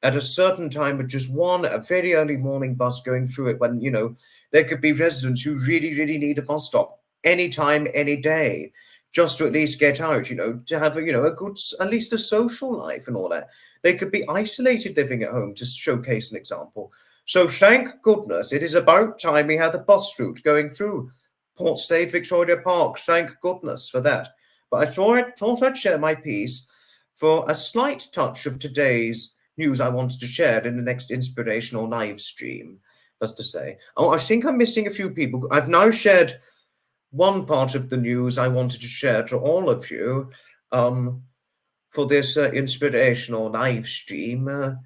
At a certain time, with just a very early morning bus going through it, when, you know, there could be residents who really, really need a bus stop anytime, any day, just to at least get out, you know, to have a good, at least a social life and all that. They could be isolated living at home, to showcase an example. So thank goodness it is about time we had the bus route going through Portslade, Victoria Park. Thank goodness for that. But I thought I'd share my piece for a slight touch of today's news I wanted to share in the next inspirational live stream. Just to say, oh, I think I'm missing a few people. I've now shared one part of the news I wanted to share to all of you for this inspirational live stream,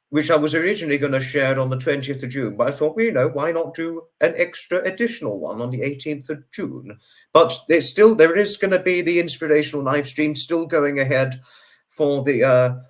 which I was originally going to share on the 20th of June, but I thought, well, you know, why not do an extra additional one on the 18th of June? But there is going to be the inspirational live stream still going ahead for the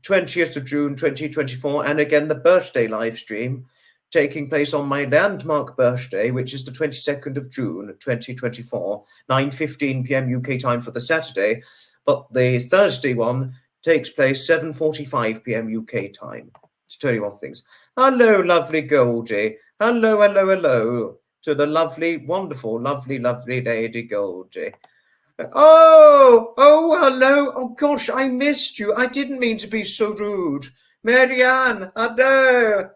20th of June 2024, and again the birthday live stream taking place on my landmark birthday, which is the 22nd of June 2024, 9:15 p.m. UK time for the Saturday, but the Thursday one takes place 7:45 p.m. UK time. To tell you one things. Hello, lovely Goldie. Hello, hello, hello to the lovely, wonderful, lovely, lovely Lady Goldie. Oh, hello. Oh, gosh, I missed you. I didn't mean to be so rude. Marianne, hello.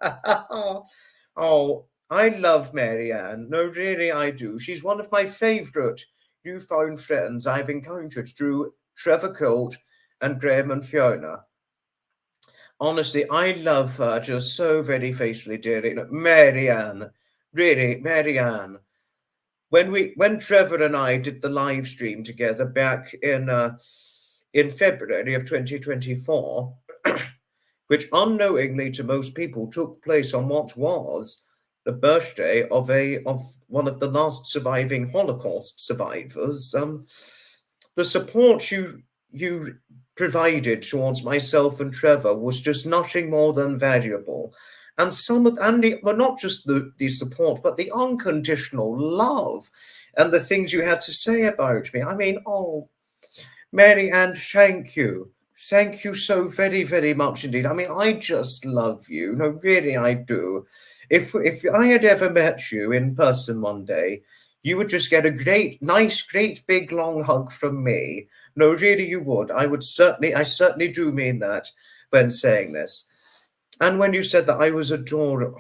Oh, I love Marianne. No, really, I do. She's one of my favourite newfound friends I've encountered through Trevor Colt and Graham and Fiona. Honestly, I love her just so very faithfully, dearly. Marianne, really, Marianne. When Trevor and I did the live stream together back in February of 2024, which unknowingly to most people took place on what was the birthday of one of the last surviving Holocaust survivors, the support you provided towards myself and Trevor was just nothing more than valuable. And not just the support, but the unconditional love and the things you had to say about me. I mean, oh, Mary Ann, thank you. Thank you so very, very much indeed. I mean, I just love you. No, really, I do. If I had ever met you in person one day, you would just get a nice, great, big, long hug from me. No, really, you would. I certainly do mean that when saying this. And when you said that I was adorable,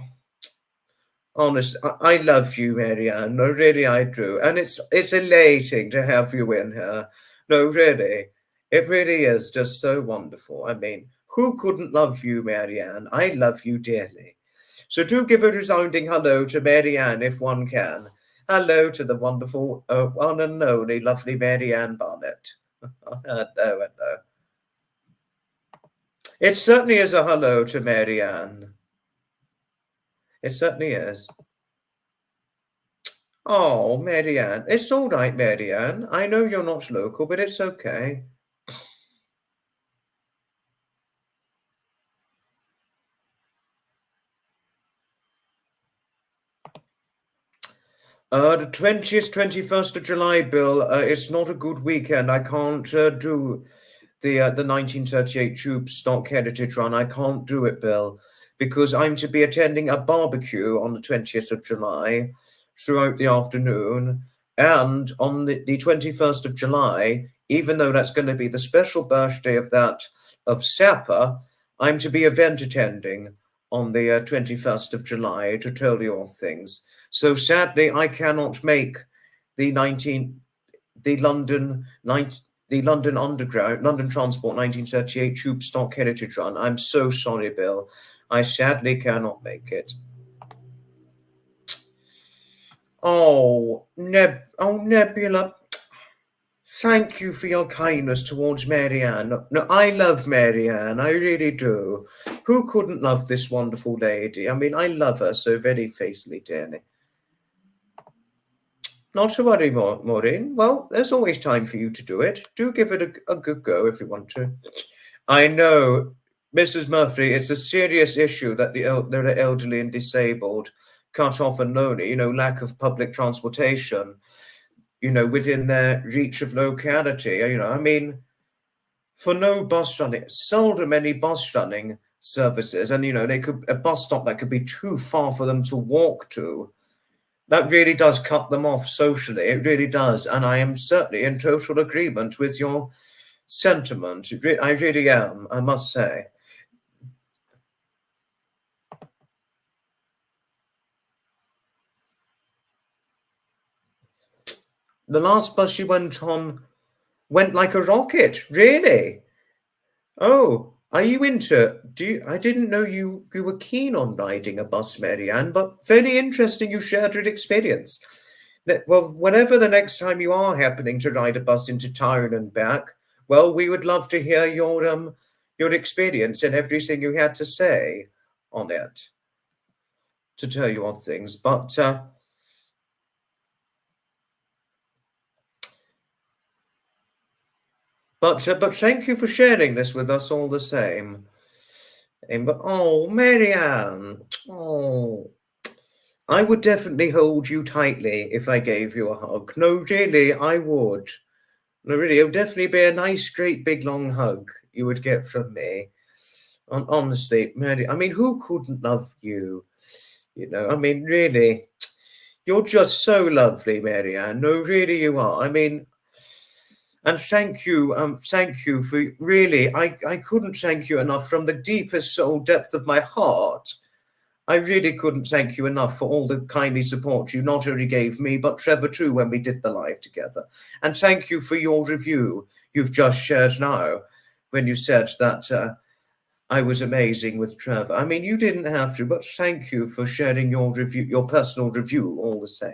honest, I love you, Marianne. No, really, I do. And it's elating to have you in here. No, really, it really is just so wonderful. I mean, who couldn't love you, Marianne? I love you dearly. So do give a resounding hello to Marianne if one can. Hello to the wonderful, one and only, lovely Marianne Barnett. Hello, hello. It certainly is a hello to Marianne. It certainly is. Oh, Marianne. It's all right, Marianne. I know you're not local, but it's okay. The 20th, 21st of July, Bill, it's not a good weekend. I can't do the 1938 Tube Stock Heritage Run. I can't do it, Bill, because I'm to be attending a barbecue on the 20th of July throughout the afternoon. And on the 21st of July, even though that's going to be the special birthday of Sapper, I'm to be event attending on the 21st of July to tell you all things. So sadly, I cannot make the London Underground, London Transport 1938 Tube Stock Heritage Run. I'm so sorry, Bill. I sadly cannot make it. Oh, Nebula, thank you for your kindness towards Marianne. No, I love Marianne. I really do. Who couldn't love this wonderful lady? I mean, I love her so very faithfully, dearly. Not to worry, Maureen. Well, there's always time for you to do it. Do give it a good go if you want to. I know, Mrs. Murphy, it's a serious issue that there are elderly and disabled, cut off and lonely, lack of public transportation, within their reach of locality. I mean, for no bus running, seldom any bus running services, and, a bus stop that could be too far for them to walk to. That really does cut them off socially. It really does. And I am certainly in total agreement with your sentiment. I really am, I must say. The last bus you went on went like a rocket, really. Oh, are you into? I didn't know you were keen on riding a bus, Marianne, but very interesting. You shared your experience. Well, whenever the next time you are happening to ride a bus into town and back, well, we would love to hear your experience and everything you had to say on it to tell you on things. But thank you for sharing this with us all the same. But oh, Marianne, oh, I would definitely hold you tightly if I gave you a hug. No, really, I would. No, really, it would definitely be a nice, great, big, long hug you would get from me. Honestly, Mary, I mean, who couldn't love you? You know, I mean, really, you're just so lovely, Mary Ann. No, really, you are. I mean, and thank you for really, I couldn't thank you enough from the deepest soul depth of my heart. I really couldn't thank you enough for all the kindly support you not only gave me, but Trevor too when we did the live together. And thank you for your review you've just shared now when you said that I was amazing with Trevor. I mean, you didn't have to, but thank you for sharing your review, your personal review all the same.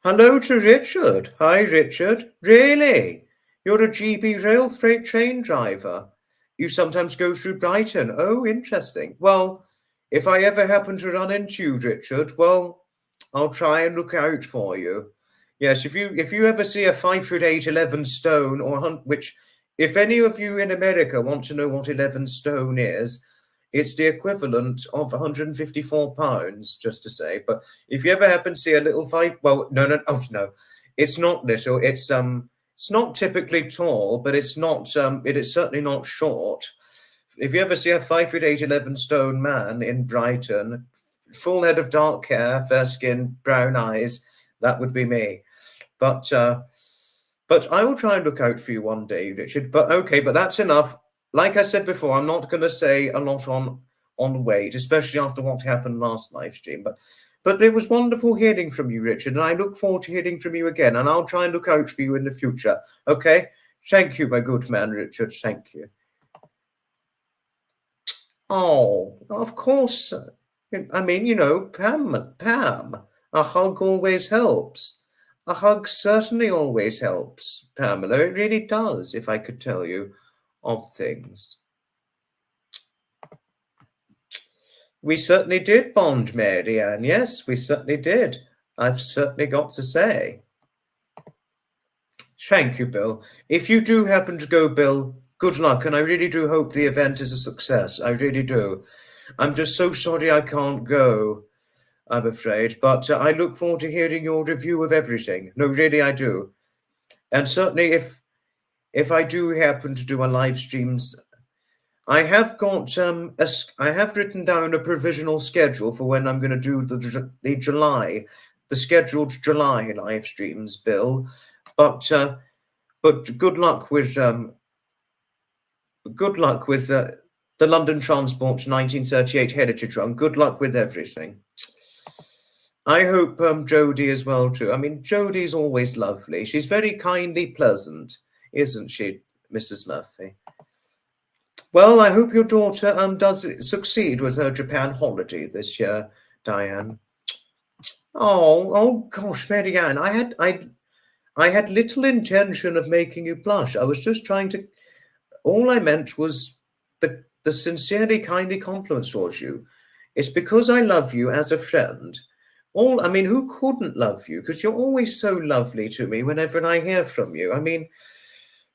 Hello to Richard. Hi, Richard. Really? You're a GB rail freight train driver. You sometimes go through Brighton. Oh, interesting. Well, if I ever happen to run into you, Richard, well, I'll try and look out for you. Yes, if you ever see a 5'8", 11 stone, which, if any of you in America want to know what 11 stone is, it's the equivalent of 154 pounds, just to say. But if you ever happen to see a little well, no, oh no, it's not little. It's not typically tall, but it is certainly not short. If you ever see a 5'8", 11 stone man in Brighton, full head of dark hair, fair skin, brown eyes, that would be me. But I will try and look out for you one day, Richard. But okay, but that's enough. Like I said before, I'm not going to say a lot on weight, especially after what happened last live stream. But it was wonderful hearing from you, Richard, and I look forward to hearing from you again. And I'll try and look out for you in the future. Okay? Thank you, my good man, Richard. Thank you. Oh, of course. I mean, Pam, a hug always helps. A hug certainly always helps, Pamela. It really does, if I could tell you of things. We certainly did bond, Mary Ann. Yes, we certainly did. I've certainly got to say. Thank you, Bill. If you do happen to go, Bill, good luck, and I really do hope the event is a success. I really do. I'm just so sorry I can't go, I'm afraid, but I look forward to hearing your review of everything. No, really, I do. And certainly, if I do happen to do a live streams, I have got I have written down a provisional schedule for when I'm going to do the scheduled July live streams, Bill. But good luck with the London Transport 1938 Heritage Run. Good luck with everything. I hope Jodie as well too. I mean, Jodie's always lovely. She's very kindly pleasant, isn't she, Mrs. Murphy? Well, I hope your daughter does succeed with her Japan holiday this year, Diane. Oh gosh, Marianne, I had little intention of making you blush. I was just trying to. All I meant was the sincerely kindly compliments towards you. It's because I love you as a friend. I mean, who couldn't love you? Because you're always so lovely to me whenever I hear from you. I mean,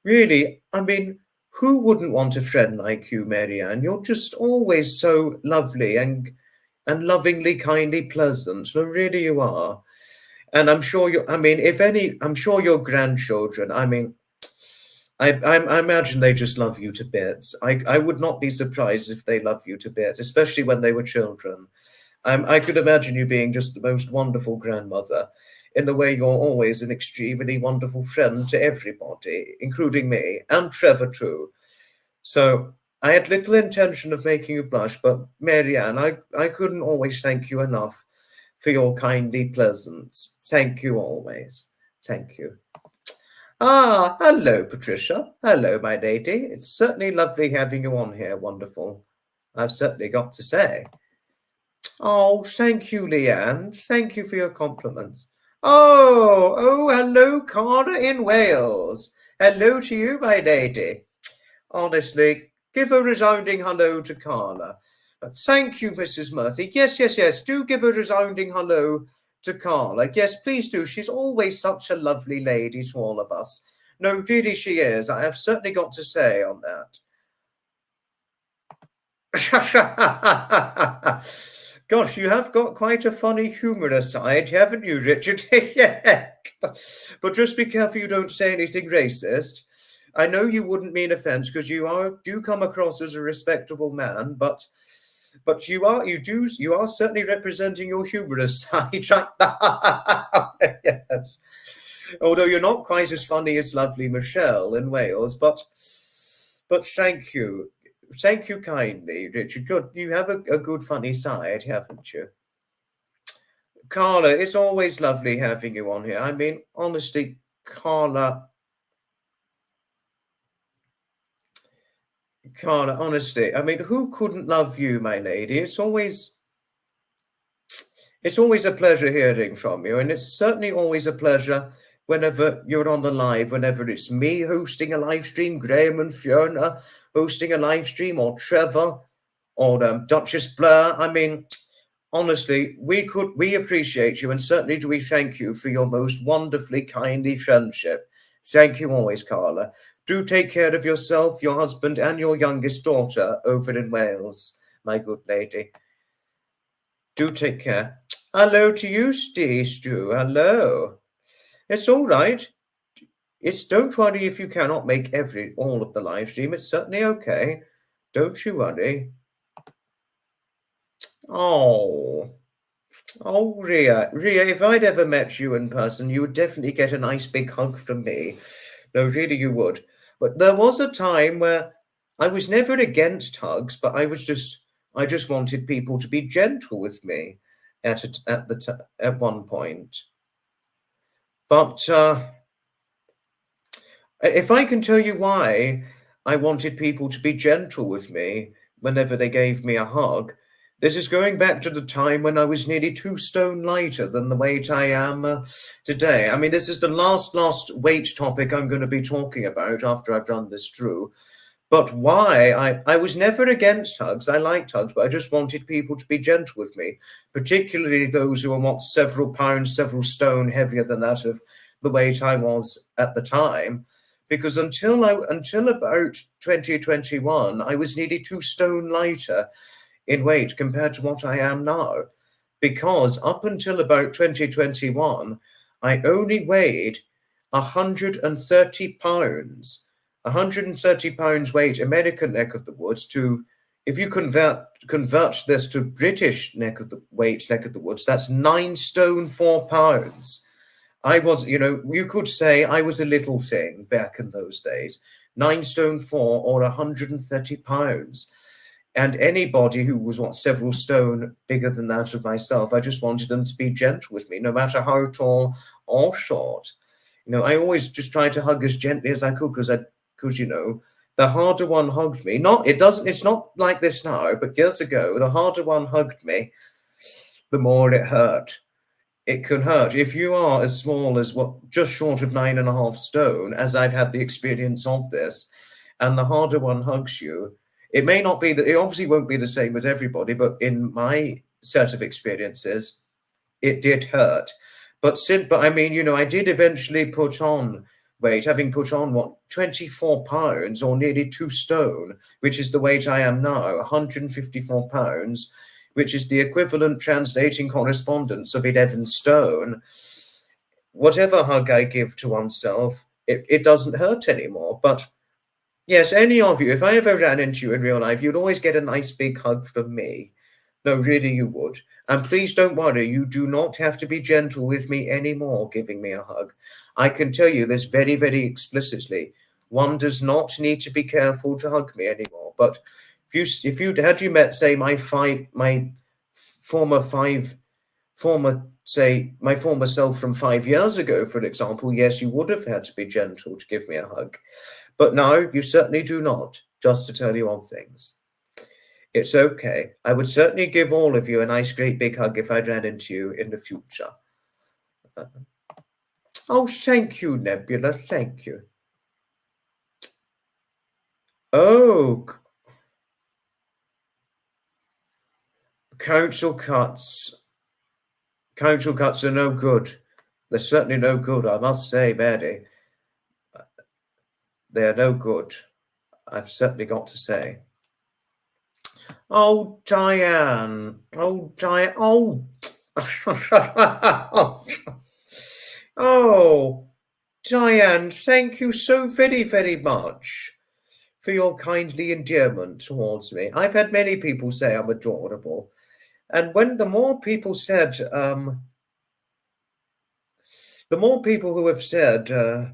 really, I mean, who wouldn't want a friend like you, Marianne? You're just always so lovely and lovingly, kindly pleasant. No, really, you are. And I'm sure I mean, I'm sure your grandchildren, I mean, I imagine they just love you to bits. I would not be surprised if they love you to bits, especially when they were children. I could imagine you being just the most wonderful grandmother, in the way you're always an extremely wonderful friend to everybody, including me, and Trevor too. So I had little intention of making you blush, but Marianne, I couldn't always thank you enough for your kindly presence. Thank you always. Thank you. Ah, hello, Patricia. Hello, my lady. It's certainly lovely having you on here. Wonderful. I've certainly got to say. Oh, thank you, Leanne. Thank you for your compliments. Hello, Carla in Wales. Hello to you, my lady. Honestly, give a resounding hello to Carla. Thank you, Mrs. Murphy. Yes, yes, yes. Do give a resounding hello to Carla. Yes, please do. She's always such a lovely lady to all of us. No, really, she is. I have certainly got to say on that. Gosh, you have got quite a funny, humorous side, haven't you, Richard? Yeah. But just be careful you don't say anything racist. I know you wouldn't mean offense because do come across as a respectable man, but you are certainly representing your humorous side right now. Yes. Although you're not quite as funny as lovely Michelle in Wales, but thank you. Thank you kindly, Richard. Good. You have a good funny side, haven't you? Carla, it's always lovely having you on here. I mean, honestly, Carla, honestly, I mean, who couldn't love you, my lady? It's always a pleasure hearing from you, and it's certainly always a pleasure whenever you're on the live, whenever it's me hosting a live stream, Graham and Fiona hosting a live stream, or Trevor, or Duchess Blair. I mean, honestly, we appreciate you, and certainly do we thank you for your most wonderfully kindly friendship. Thank you always, Carla. Do take care of yourself, your husband, and your youngest daughter over in Wales, my good lady. Do take care. Hello to you, Stu. Hello. It's all right. Don't worry if you cannot make all of the live stream. It's certainly okay. Don't you worry. Oh. Oh, Ria. Ria, if I'd ever met you in person, you would definitely get a nice big hug from me. No, really, you would. But there was a time where I was never against hugs, but I just wanted people to be gentle with me at one point. But if I can tell you why I wanted people to be gentle with me whenever they gave me a hug, this is going back to the time when I was nearly 2 stone lighter than the weight I am today. I mean, this is the last weight topic I'm going to be talking about after I've run this through. But why? I was never against hugs. I liked hugs, but I just wanted people to be gentle with me, particularly those who were several pounds, several stone heavier than that of the weight I was at the time. Because until about 2021, I was nearly 2 stone lighter in weight compared to what I am now. Because up until about 2021, I only weighed 130 pounds. 130 pounds weight American neck of the woods to, if you convert this to British neck of the woods, that's 9 stone 4 pounds. I was, you could say I was a little thing back in those days. 9 stone 4 or 130 pounds. And anybody who was several stone bigger than that of myself, I just wanted them to be gentle with me, no matter how tall or short. I always just tried to hug as gently as I could because the harder one hugged me. It's not like this now, but years ago, the harder one hugged me, the more it hurt. It can hurt. If you are as small as just short of 9.5 stone, as I've had the experience of this, and the harder one hugs you, it obviously won't be the same with everybody, but in my set of experiences, it did hurt. But I mean, I did eventually put on weight, having put on 24 pounds or nearly 2 stone, which is the weight I am now, 154 pounds, which is the equivalent translating correspondence of 11 stone. Whatever hug I give to oneself, it doesn't hurt anymore. But yes, any of you, if I ever ran into you in real life, you'd always get a nice big hug from me. No, really, you would. And please don't worry, you do not have to be gentle with me anymore giving me a hug. I can tell you this very, very explicitly. One does not need to be careful to hug me anymore. But if you had met, say, my former my former self from 5 years ago, for example, yes, you would have had to be gentle to give me a hug. But now you certainly do not, just to tell you on things. It's okay. I would certainly give all of you a nice, great big hug if I ran into you in the future. Uh, oh, thank you, Nebula. Thank you. Oh, council cuts. Council cuts are no good. They're certainly no good, I must say, Betty. They are no good. I've certainly got to say. Oh, Diane. Oh, Diane. Oh. Oh, Diane, thank you so very, very much for your kindly endearment towards me. I've had many people say I'm adorable. And when the more people who have said that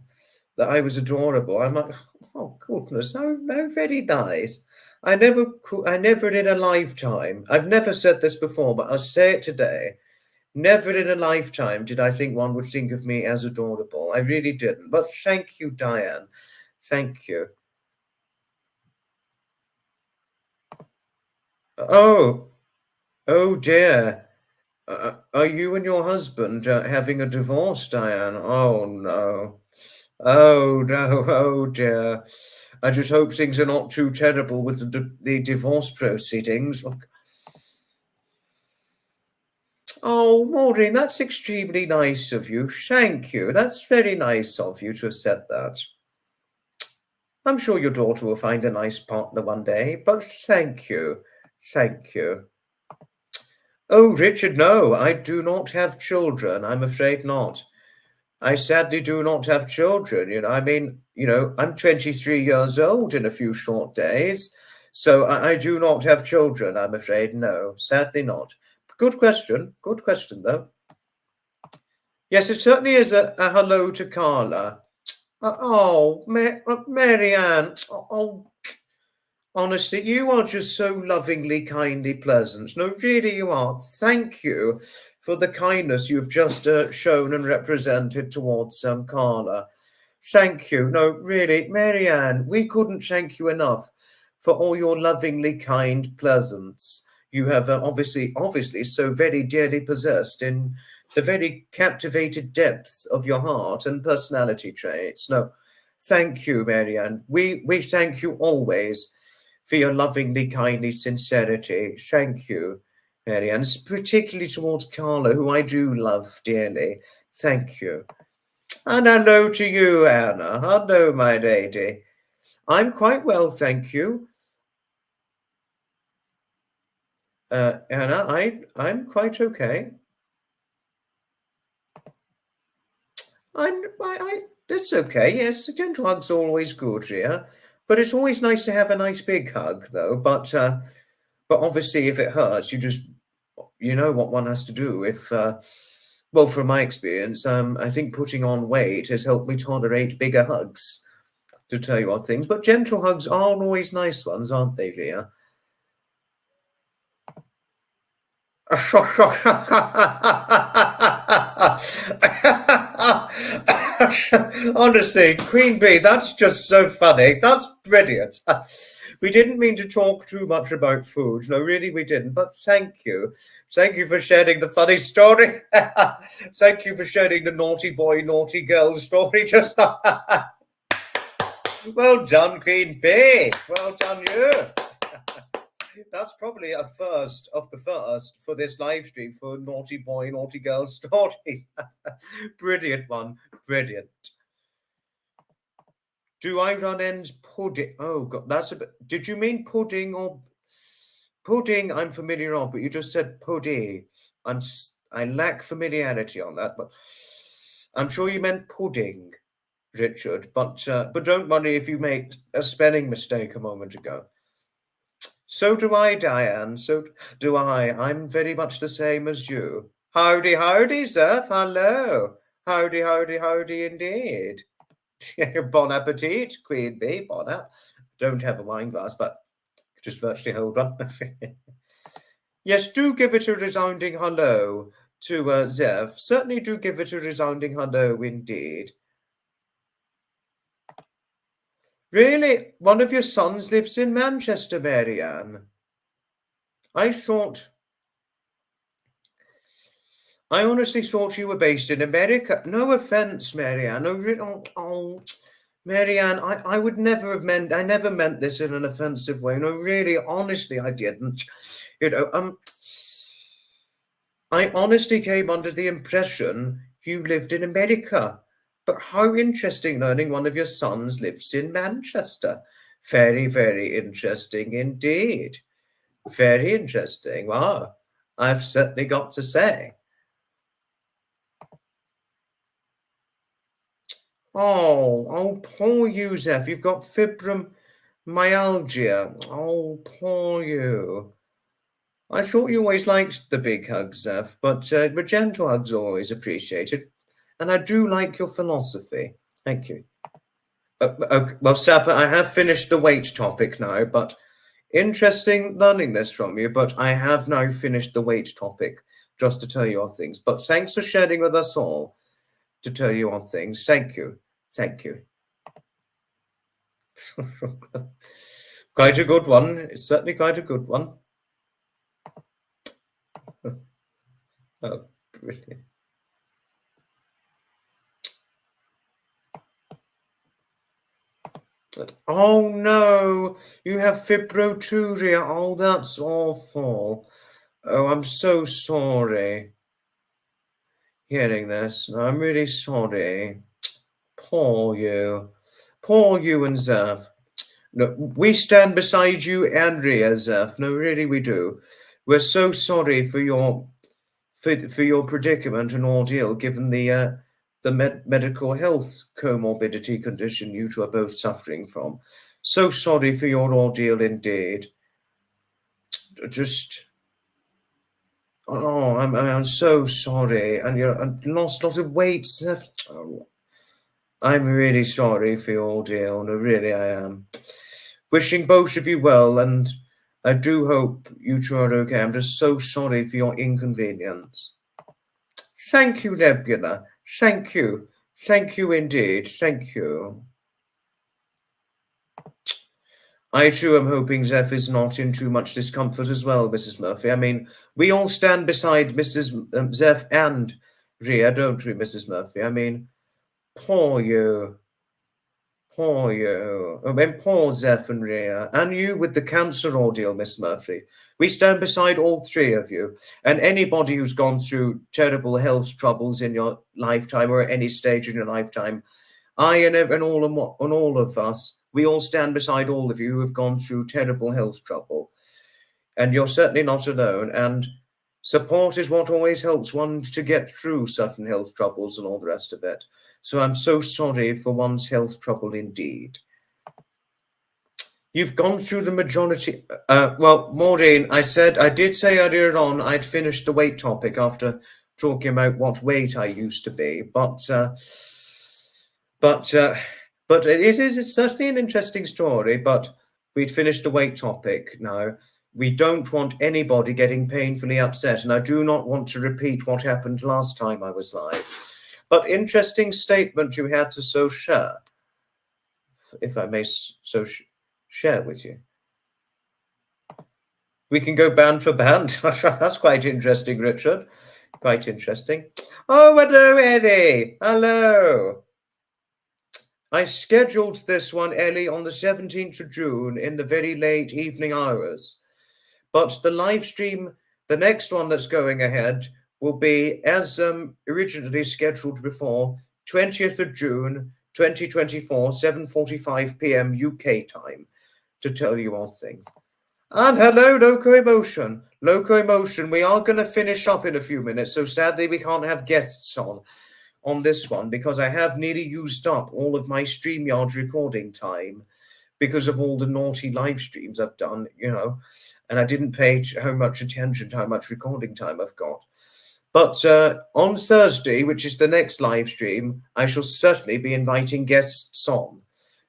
I was adorable, I'm like, oh goodness, how very nice. I never in a lifetime, I've never said this before, but I'll say it today. Never in a lifetime did I think one would think of me as adorable. I really didn't. But thank you, Diane. Thank you. Oh, oh dear. Are you and your husband having a divorce, Diane? Oh no. Oh no. Oh dear. I just hope things are not too terrible with the divorce proceedings. Oh, Maureen, that's extremely nice of you. Thank you. That's very nice of you to have said that. I'm sure your daughter will find a nice partner one day, but thank you. Thank you. Oh, Richard, no, I do not have children. I'm afraid not. I sadly do not have children. I'm 23 years old in a few short days. So I do not have children, I'm afraid. No, sadly not. Good question. Good question, though. Yes, it certainly is a hello to Carla. Mary Ann. Oh, honestly, you are just so lovingly, kindly pleasant. No, really, you are. Thank you for the kindness you've just shown and represented towards Carla. Thank you. No, really, Mary Ann, we couldn't thank you enough for all your lovingly kind pleasance. You have obviously, so very dearly possessed in the very captivated depth of your heart and personality traits. No, thank you, Mary Ann. We thank you always for your lovingly, kindly sincerity. Thank you, Mary Ann, particularly towards Carla, who I do love dearly. Thank you. And hello to you, Anna. Hello, my lady. I'm quite well, thank you. Anna, I'm quite okay. That's okay. Yes, a gentle hug's always good, yeah. But it's always nice to have a nice big hug, though. But obviously, if it hurts, you know what one has to do. Well, from my experience, I think putting on weight has helped me tolerate bigger hugs, to tell you what things. But gentle hugs aren't always nice ones, aren't they, Ria? Honestly, Queen Bee, that's just so funny. That's brilliant. We didn't mean to talk too much about food. No, really, we didn't. But thank you. Thank you for sharing the funny story. Thank you for sharing the naughty boy, naughty girl story just now. Well done, Queen Bee. Well done, you. That's probably a first of the first for this live stream for naughty boy, naughty girl stories. Brilliant one. Brilliant. Do I run ends pudding? Oh God, that's a bit. Did you mean pudding or pudding? I'm familiar of, but you just said pudding. I lack familiarity on that, but I'm sure you meant pudding, Richard. But don't worry if you made a spelling mistake a moment ago. So do I, Diane. So do I. I'm very much the same as you. Howdy, howdy, Zeph. Hello. Howdy, howdy, howdy indeed. Bon appetit, Queen Bee. Bon app. Don't have a wine glass, but just virtually hold one. Yes, do give it a resounding hello to Zev. Certainly do give it a resounding hello indeed. Really? One of your sons lives in Manchester, Marianne? I honestly thought you were based in America. No offense, Marianne. Marianne, I would never have meant, I never meant this in an offensive way. No, really, honestly, I didn't. I honestly came under the impression you lived in America. But how interesting learning one of your sons lives in Manchester. Very, very interesting indeed. Very interesting. Wow. I've certainly got to say. Oh, poor you, Zeph. You've got fibromyalgia. Oh, poor you. I thought you always liked the big hugs, Zeph, but gentle hugs are always appreciated. And I do like your philosophy. Thank you. Well, Sapper, I have finished the weight topic now, but interesting learning this from you. But I have now finished the weight topic, just to tell you all things. But thanks for sharing with us all to tell you all things. Thank you. Thank you. Quite a good one. It's certainly quite a good one. Oh, brilliant. Oh no, you have fibroturia. Oh, that's awful. Oh, I'm so sorry hearing this. No, I'm really sorry. Poor you. Poor you and Zev. No, we stand beside you and Ria, Zev. No, really, we do. We're so sorry for your predicament and ordeal, given the medical health comorbidity condition you two are both suffering from. So sorry for your ordeal indeed. I'm so sorry, and you're lost lots of weight, Zev. Oh, I'm really sorry for your ordeal. No, really, I am. Wishing both of you well, and I do hope you two are okay. I'm just so sorry for your inconvenience. Thank you, Nebula. Thank you. Thank you indeed. Thank you. I too am hoping Zeph is not in too much discomfort as well, Mrs. Murphy. I mean, we all stand beside Mrs. Zeph and Ria, don't we, Mrs. Murphy? I mean, poor you. Poor you. I mean, poor Zeph and Ria. And you with the cancer ordeal, Miss Murphy. We stand beside all three of you. And anybody who's gone through terrible health troubles in your lifetime or at any stage in your lifetime, and all of us, we all stand beside all of you who have gone through terrible health trouble. And you're certainly not alone. And support is what always helps one to get through certain health troubles and all the rest of it. So I'm so sorry for one's health trouble indeed. You've gone through the majority. Well, Maureen, I did say earlier on I'd finished the weight topic after talking about what weight I used to be, but it's certainly an interesting story. But we'd finished the weight topic now. We don't want anybody getting painfully upset, and I do not want to repeat what happened last time I was live. But interesting statement you had to so share, if I may share with you. We can go band for band. That's quite interesting, Richard. Quite interesting. Oh, hello, Eddie. Hello. I scheduled this one, Ellie, on the 17th of June in the very late evening hours. But the live stream, the next one that's going ahead, will be, as originally scheduled before, 20th of June, 2024, 7:45 p.m. UK time, to tell you all things. And hello, Loco Emotion. Loco Emotion, we are going to finish up in a few minutes, so sadly we can't have guests on this one because I have nearly used up all of my StreamYard recording time because of all the naughty live streams I've done, and I didn't pay how much attention to how much recording time I've got. But on Thursday, which is the next live stream, I shall certainly be inviting guests on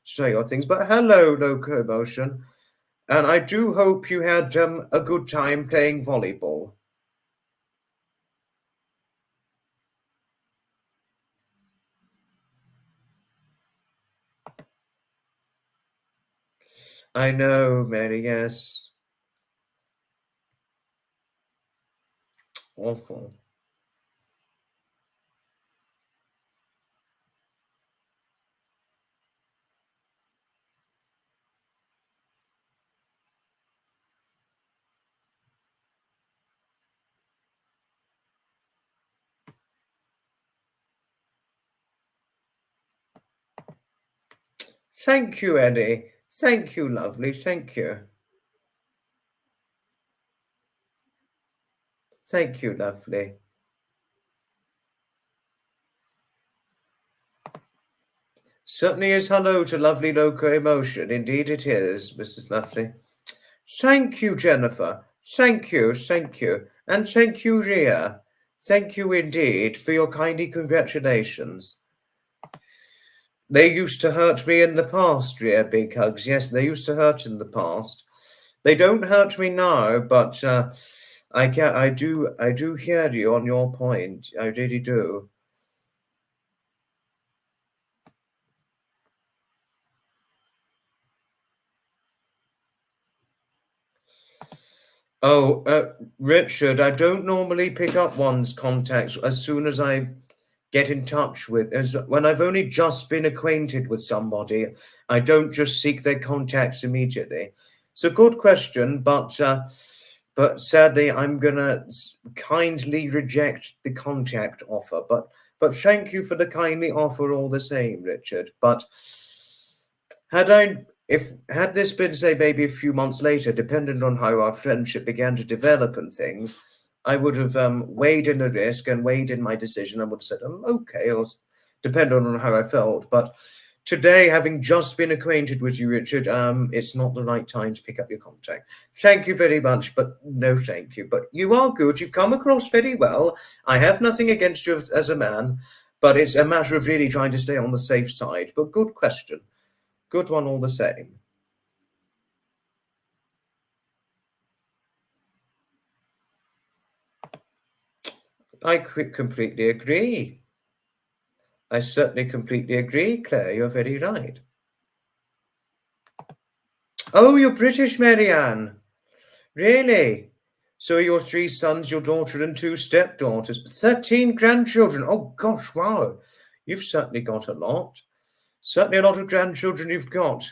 to show your things. But hello, Loco Emotion. And I do hope you had a good time playing volleyball. I know, Mary, yes. Awful. Thank you, Eddie. Thank you, lovely. Thank you. Thank you, lovely. Certainly is hello to lovely loco emotion. Indeed it is, Mrs. Lovely. Thank you, Jennifer. Thank you, thank you. And thank you, Ria. Thank you indeed for your kindly congratulations. They used to hurt me in the past, Ria. Big hugs. Yes, they used to hurt in the past. They don't hurt me now, but I do hear you on your point. I really do. Oh, Richard, I don't normally pick up one's contacts as soon as I get in touch with, as when I've only just been acquainted with somebody. I don't just seek their contacts immediately. It's a good question, but sadly, I'm gonna kindly reject the contact offer. But thank you for the kindly offer all the same, Richard. But had this been, say, maybe a few months later, depending on how our friendship began to develop and things, I would have weighed in the risk and weighed in my decision. I would have said, okay, or depending on how I felt. But today, having just been acquainted with you, Richard, it's not the right time to pick up your contact. Thank you very much, but no thank you. But you are good. You've come across very well. I have nothing against you as a man, but it's a matter of really trying to stay on the safe side. But good question. Good one all the same. Completely agree. I certainly completely agree, Claire. You're very right. Oh, you're British, Marianne. Really? So are your three sons, your daughter, and two stepdaughters. 13 grandchildren. Oh, gosh, wow. You've certainly got a lot. Certainly a lot of grandchildren you've got.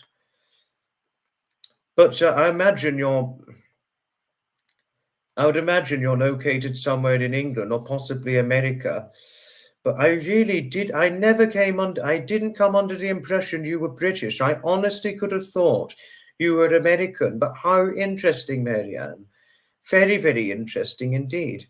But I would imagine you're located somewhere in England or possibly America. But I didn't come under the impression you were British. I honestly could have thought you were American. But how interesting, Marianne. Very, very interesting indeed.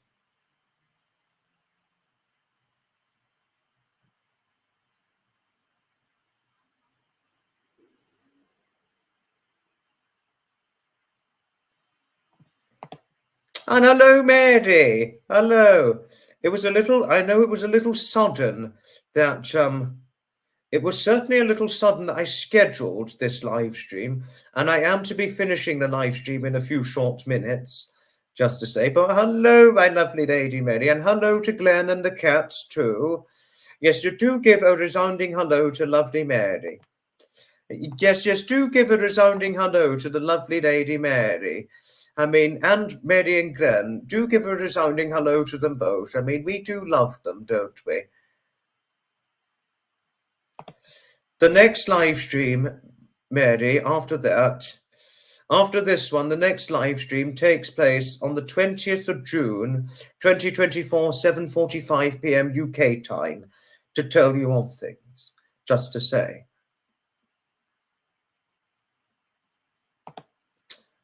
And hello, Mary. Hello. I know it was a little sudden that it was certainly a little sudden that I scheduled this live stream, and I am to be finishing the live stream in a few short minutes, just to say. But hello, my lovely Lady Mary, and hello to Glenn and the cats too. Yes, you do give a resounding hello to lovely Mary. Yes, yes, do give a resounding hello to the lovely Lady Mary. I mean, and Mary and Glenn, do give a resounding hello to them both. I mean, we do love them, don't we? The next live stream, Mary, after this one, the next live stream takes place on the 20th of June, 2024, 7:45 p.m. UK time, to tell you of things, just to say.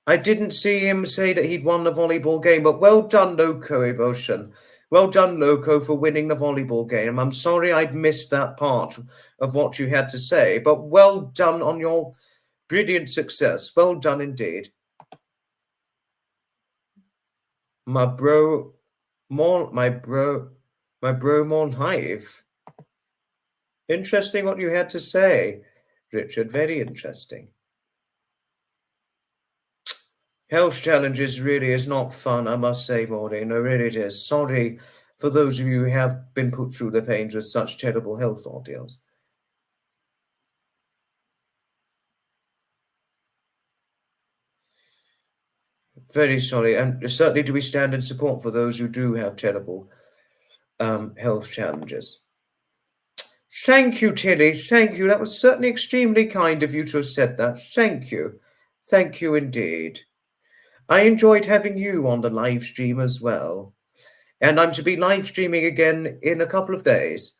I didn't see him say that he'd won the volleyball game, but well done, Loco Emotion. Well done, Loco, for winning the volleyball game. I'm sorry I'd missed that part of what you had to say, but well done on your brilliant success. Well done indeed. My bro, more, my bro, more hive. Interesting what you had to say, Richard. Very interesting. Health challenges really is not fun, I must say, Maureen. No, really it is. Sorry for those of you who have been put through the pains with such terrible health ordeals. Very sorry. And certainly do we stand in support for those who do have terrible health challenges. Thank you, Tilly. Thank you. That was certainly extremely kind of you to have said that. Thank you. Thank you indeed. I enjoyed having you on the live stream as well. And I'm to be live streaming again in a couple of days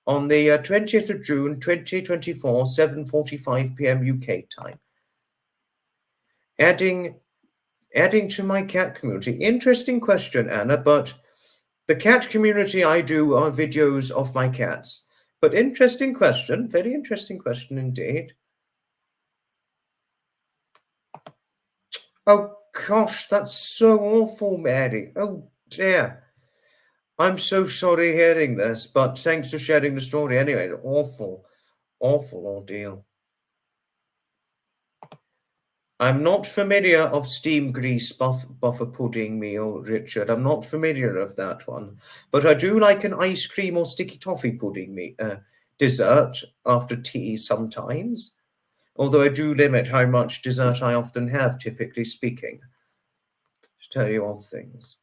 on the 20th of June, 2024, 7:45 p.m. UK time. Adding to my cat community. Interesting question, Anna, but the cat community I do are videos of my cats. But interesting question, very interesting question indeed. Oh gosh, that's so awful, Mary. Oh dear. I'm so sorry hearing this, but thanks for sharing the story anyway. Awful, awful ordeal. I'm not familiar of steam grease buffer pudding meal, Richard. I'm not familiar of that one. But I do like an ice cream or sticky toffee pudding dessert after tea sometimes. Although I do limit how much dessert I often have, typically speaking. To tell you odd things.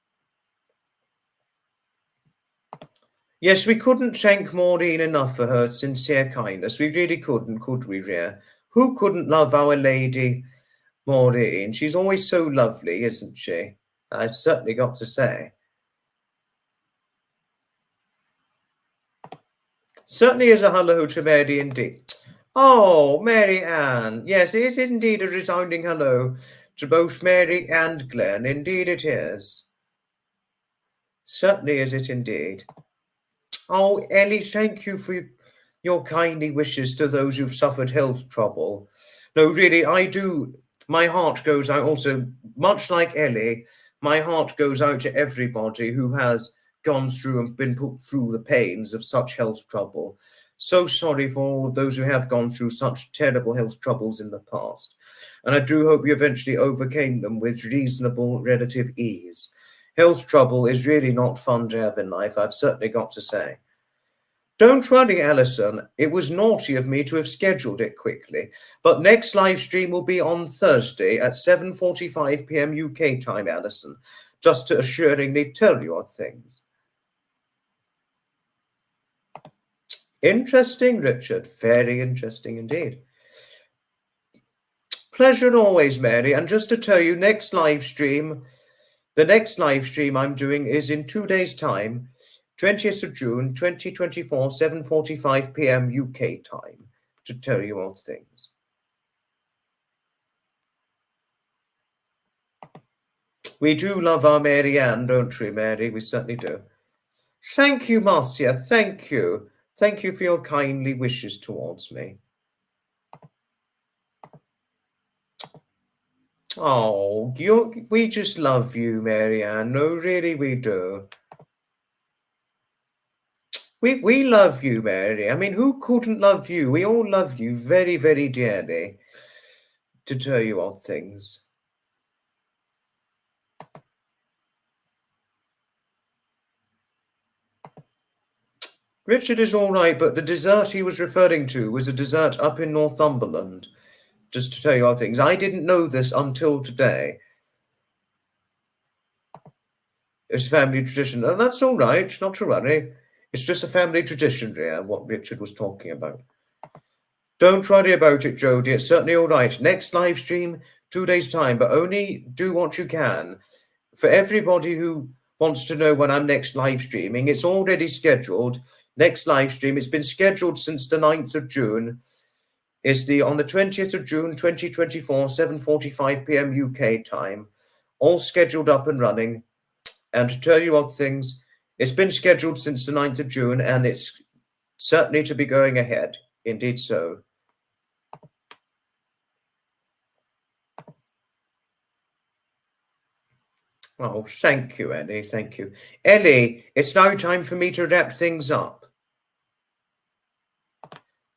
Yes, we couldn't thank Maureen enough for her sincere kindness. We really couldn't, could we, Rhea? Who couldn't love Our Lady Maureen? She's always so lovely, isn't she? I've certainly got to say. Certainly is a hello to Mary indeed. Oh, Mary Ann. Yes, it is indeed a resounding hello to both Mary and Glenn. Indeed it is. Certainly is it indeed. Oh, Ellie, thank you for your kindly wishes to those who've suffered health trouble. No, really, I do. My heart goes out also, much like Ellie, my heart goes out to everybody who has gone through and been put through the pains of such health trouble. So sorry for all of those who have gone through such terrible health troubles in the past. And I do hope you eventually overcame them with reasonable relative ease. Health trouble is really not fun to have in life, I've certainly got to say. Don't worry, Alison. It was naughty of me to have scheduled it quickly. But next live stream will be on Thursday at 7:45 p.m. UK time, Alison, just to assuringly tell you of things. Interesting, Richard. Very interesting indeed. Pleasure always, Mary. And just to tell you, the next live stream I'm doing is in 2 days' time, 20th of June, 2024, 7:45 p.m. UK time, to tell you all things. We do love our Mary Ann, don't we, Mary? We certainly do. Thank you, Marcia. Thank you. Thank you for your kindly wishes towards me. Oh, we just love you, Mary Ann. No, really, we do. We love you, Mary. I mean, who couldn't love you? We all love you very, very dearly, to tell you odd things. Richard is all right, but the dessert he was referring to was a dessert up in Northumberland, just to tell you odd things. I didn't know this until today. It's family tradition, and that's all right, not to worry. It's just a family tradition, dear, what Richard was talking about. Don't worry about it, Jodie. It's certainly all right. Next live stream, 2 days' time, but only do what you can. For everybody who wants to know when I'm next live streaming, it's already scheduled. Next live stream, it's been scheduled since the 9th of June. It's on the 20th of June, 2024, 7:45 p.m. UK time. All scheduled up and running. And to tell you odd things, it's been scheduled since the 9th of June, and it's certainly to be going ahead. Indeed so. Oh, thank you, Ellie. Thank you. Ellie, it's now time for me to wrap things up.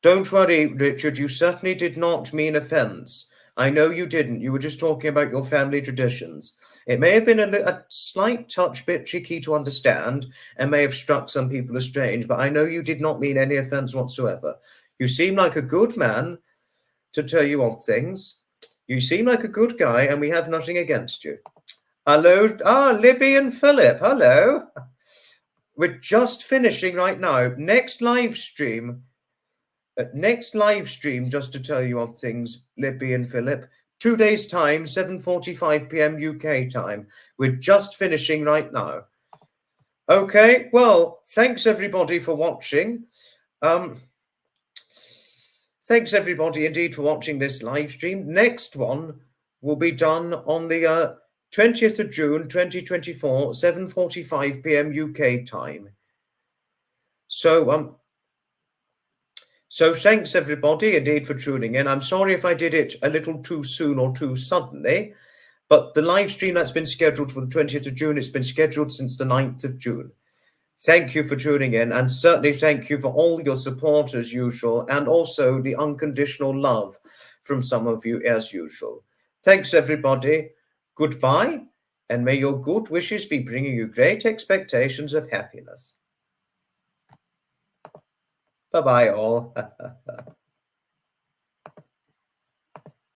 Don't worry, Richard. You certainly did not mean offence. I know you didn't. You were just talking about your family traditions. It may have been a slight touch bit tricky to understand and may have struck some people as strange, but I know you did not mean any offence whatsoever. You seem like a good man, to tell you odd things. You seem like a good guy, and we have nothing against you. Hello. Libby and Philip. Hello. We're just finishing right now. Next live stream, just to tell you of things, Libby and Philip. 2 days' time, 7:45 p.m. UK time. We're just finishing right now. Okay, well, thanks everybody for watching. Thanks everybody indeed for watching this live stream. Next one will be done on the 20th of June 2024, 7:45 p.m. UK time. So thanks everybody indeed for tuning in. I'm sorry if I did it a little too soon or too suddenly, but the live stream that's been scheduled for the 20th of June, it's been scheduled since the 9th of June. Thank you for tuning in, and certainly thank you for all your support as usual, and also the unconditional love from some of you as usual. Thanks everybody. Goodbye, and may your good wishes be bringing you great expectations of happiness. Bye-bye all.